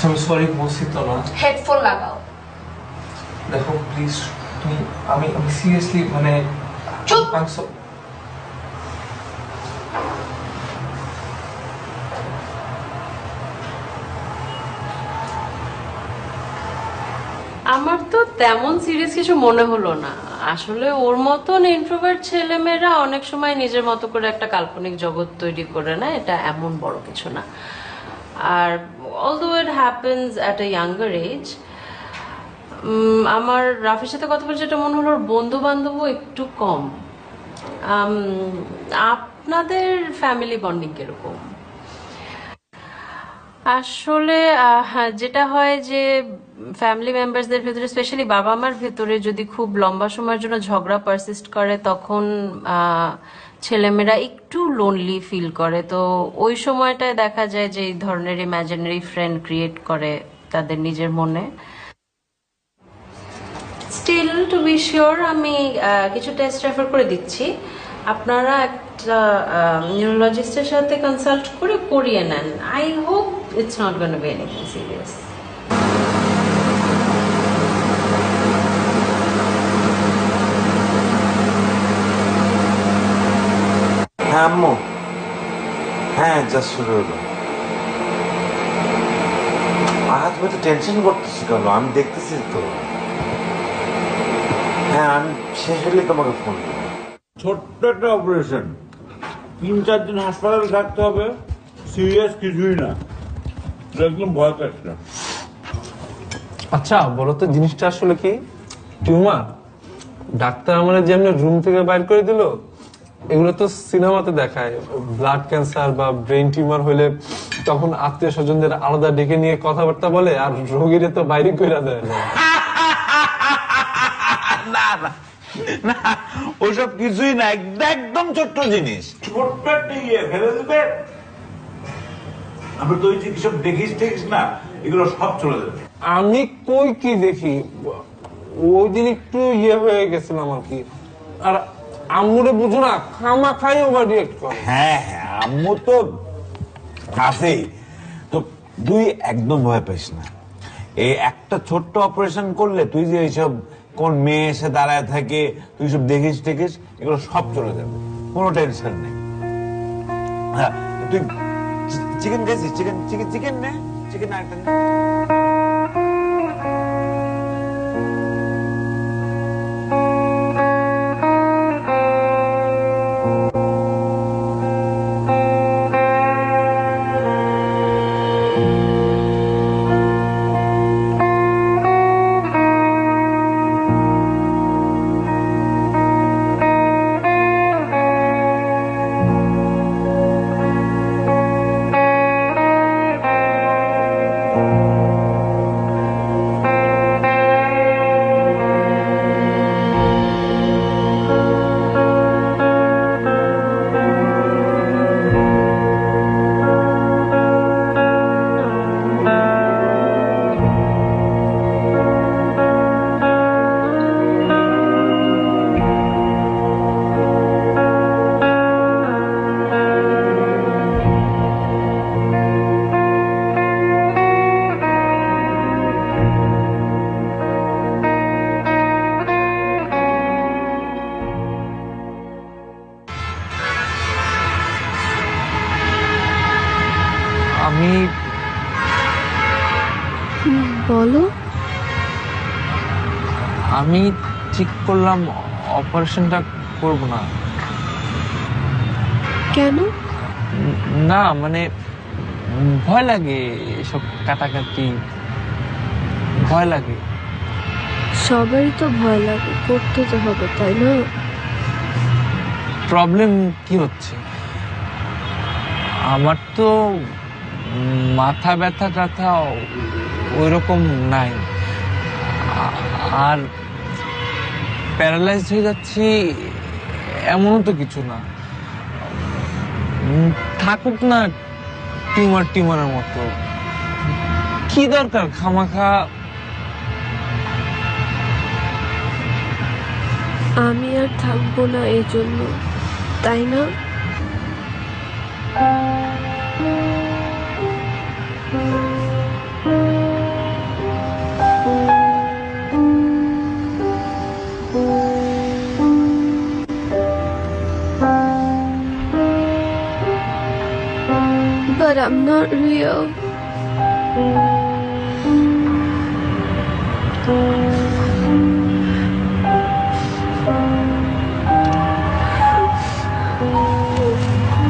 আমি সরি বলছি তো না। হেডফোন লাগাও। দেখো প্লিজ তুমি আমি সিরিয়াসলি মানে চুপ। আমার তো তেমন সিরিয়াস কিছু মনে হলো না। আসলে ওর মতন ইন্ট্রোভার্ট ছেলেমেয়েরা অনেক সময় নিজের মতো করে একটা কাল্পনিক জগৎ তৈরি করে না, এটা এমন বড় কিছু না। আর although it happens at a younger age, আমার রাফির সাথে কথা বলে যেটা মনে হলো বন্ধু বান্ধবও একটু কম। আপনাদের ফ্যামিলি বন্ডিং কিরকম? আসলে যেটা হয় যে ফ্যামিলি মেম্বারসদের ভেতরে স্পেশালি বাবা মার ভেতরে যদি খুব লম্বা সময়ের জন্য ঝগড়া পারসিস্ট করে তখন ছেলেমেয়েরা একটু লোনলি ফিল করে। তো ওই সময়টায় দেখা যায় যে এই ধরনের ইমাজিনারি ফ্রেন্ড ক্রিয়েট করে তাদের নিজের মনে। স্টিল টু বি শিওর আমি কিছু টেস্ট রেফার করে দিচ্ছি, আপনারা একটা নিউরোলজিস্টের সাথে কনসাল্ট করে করিয়ে নেন। I hope it's not gonna be anything serious. হ্যাঁ আম্মু, হ্যাঁ জাস্ট শুরু হলো। তুমি তো টেনশন করতেছি কেন? আমি দেখতেছি তো। হ্যাঁ আমি শেষ হলে তোমাকে ফোন করবো। ছোট্ট একটা অপারেশন, 3-4 দিন হাসপাতালে থাকতে হবে, সিরিয়াস কিছুই না, একদম ভয় পাচ্ছি না। আচ্ছা বলো তো জিনিসটা আসলে কি? টিউমার? ডাক্তার আমার যেমন রুম থেকে বাইর করে দিল, এগুলো তো সিনেমাতে দেখায়। ব্লাড ক্যান্সার বা ব্রেন টিউমার হলে তখন আত্মীয় স্বজনদের আলাদা ডেকে নিয়ে কথাবার্তা বলে, আর রোগীর তো বাইরে করে দেয়। না না না, ওসব কিছুই না, একদম ছোট্ট জিনিস, ছোট্ট একটা ইয়ে ফেলে দেবে, আমরা তো ওই যে কিসব দেখিস দেখিস না, এগুলো সব চলে যাবে। আমি কই কি দেখি, ওই দিন একটু ইয়ে হয়ে গেছিলাম আর কি। আর আম্মুরে বুঝো না, খামা খাই ওভার রিয়েক্ট করে। হ্যাঁ হ্যাঁ, আম্মু তো আছেই তো, তুই একদম ভয় পাইস না। এই একটা ছোট্ট অপারেশন করলে তুই যে এইসব কোন মেয়ে এসে দাঁড়ায় থাকে, তুই সব দেখিস টেকিস, এগুলো সব চলে যাবে, কোনো টেনশন নেই। হ্যাঁ তুই চিকেন খাইছিস? চিকেন চিকেন চিকেন নে, চিকেন একটা নে। আমি বলো। আমি ঠিক করলাম অপারেশনটা করব না। কেন? না মানে ভয় লাগে, এসব কাটাকাটি ভয় লাগে। সবারই তো ভয় লাগে, করতে তো হবে তাই না? প্রবলেম কি হচ্ছে? আমার তো মাথা ব্যথা টাথা ওইরকম নাই, আর প্যারালাইজড হয়ে যাচ্ছি এমনও তো কিছু না। থাকুক না টিউমারের মতো, কি দরকার খামাখা। আমি আর থাকবো না এই জন্য, তাই না? But I'm not real.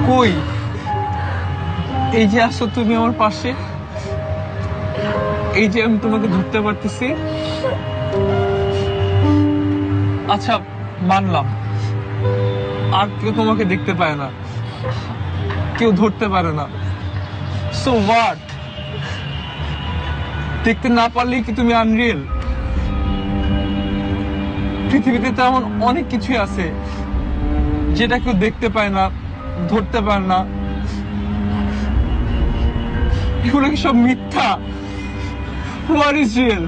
কই, এই যে আসো তুমি আমার পাশে, এই যে আমি তোমাকে ধরতে পারতেছি। আচ্ছা মানলাম, আর কেউ তোমাকে দেখতে পায় না, কেউ ধরতে পারে না, সো হোয়াট? দেখতে না পারলেই কি তুমি আনরিয়েল? পৃথিবীতে তো এমন অনেক কিছুই আছে যেটা কেউ দেখতে পায় না, ধরতে পারে না। এগুলো কি সব মিথ্যা? What is real?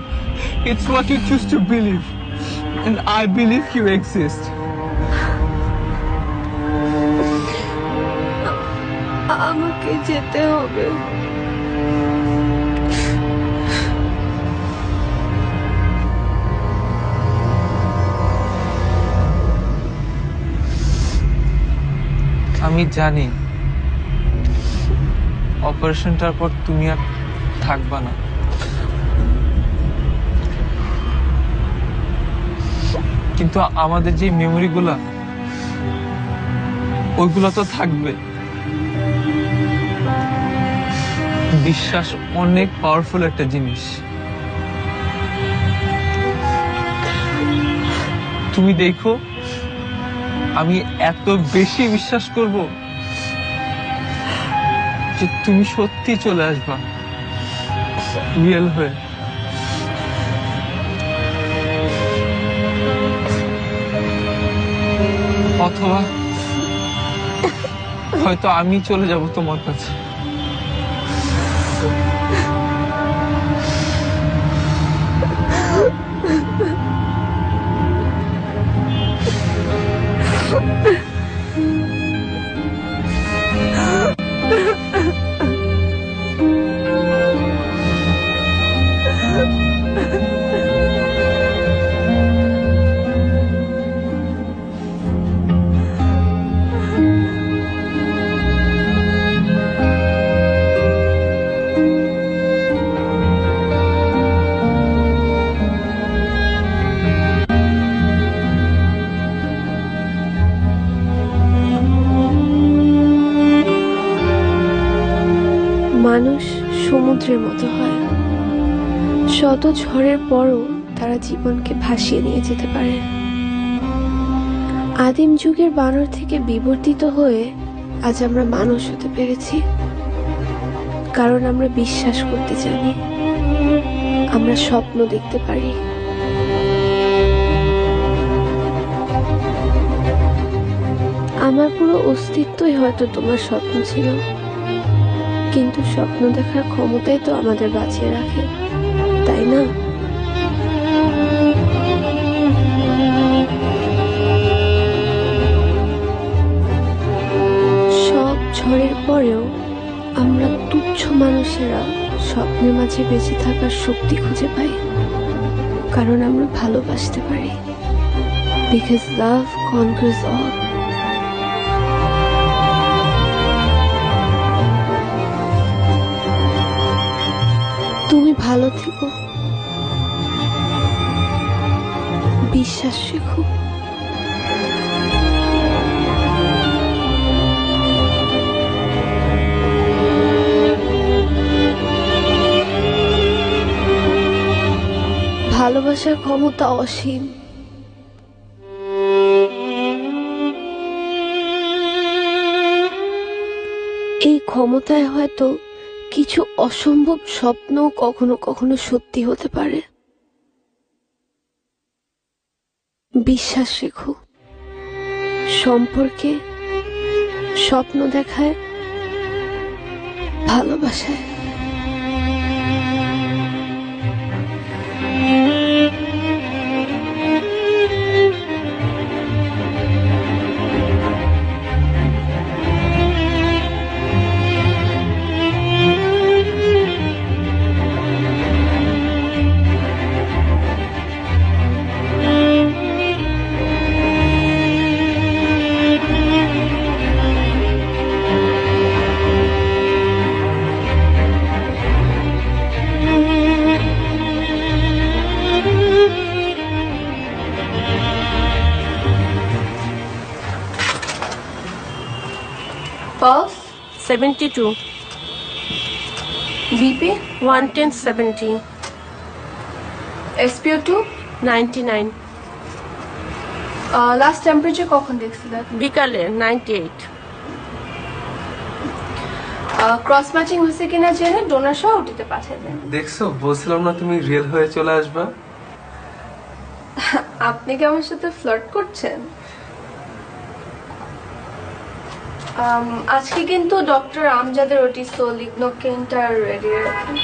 It's what you choose to believe, and I believe you exist. আমাকে যেতে হবে। আমি জানি অপারেশনটার পর তুমি আর থাকবা না, কিন্তু আমাদের যে মেমোরিগুলা ওইগুলো তো থাকবে। বিশ্বাস অনেক পাওয়ারফুল একটা জিনিস। তুমি দেখো আমি এত বেশি বিশ্বাস করব যে তুমি সত্যি চলে আসবা রিয়েল হয়ে। অথবা হয়তো আমি চলে যাব তোমার কাছে। মানুষ সমুদ্রের মতো হয়, শত ঝড়ের পরও তারা জীবনকে ভাসিয়ে নিয়ে যেতে পারে। আদিম যুগের বানর থেকে বিবর্তিত হয়ে আজ আমরা মানুষ হতে পেরেছি, কারণ আমরা বিশ্বাস করতে জানি, আমরা স্বপ্ন দেখতে পারি। আমার পুরো অস্তিত্বই হয়তো তোমার স্বপ্ন ছিল, কিন্তু স্বপ্ন দেখার ক্ষমতাই তো আমাদের বাঁচিয়ে রাখে, তাই না? সব ঝড়ের পরেও আমরা তুচ্ছ মানুষেরা স্বপ্নের মাঝে বেঁচে থাকার শক্তি খুঁজে পাই, কারণ আমরা ভালোবাসতে পারি। Because love conquers all. তুমি ভালো থেকো, বিশ্বাস শেখো। ভালোবাসার ক্ষমতা অসীম। এই ক্ষমতায় হয়তো কিছু অসম্ভব স্বপ্ন কখনো কখনো সত্যি হতে পারে। বিশ্বাস রেখো, সম্পর্কে স্বপ্ন দেখায় ভালোবাসায়। Pulse 72. BP 110/70. SpO2 99. Last temperature কখন দেখছিলেন? বিকালে 98. ক্রস ম্যাচিং হয়েছে কিনা জেনে ডোনার সহ ওটিতে পাঠিয়ে দেন। দেখছো, বলছিলাম না তুমি রিয়েল হয়ে চলে আসবা। আপনি কি আমার সাথে ফ্লার্ট করছেন? আজকে কিন্তু ডক্টর আমজাদের ওটি, সো লিগনোকেনটা রেডি রাখুন।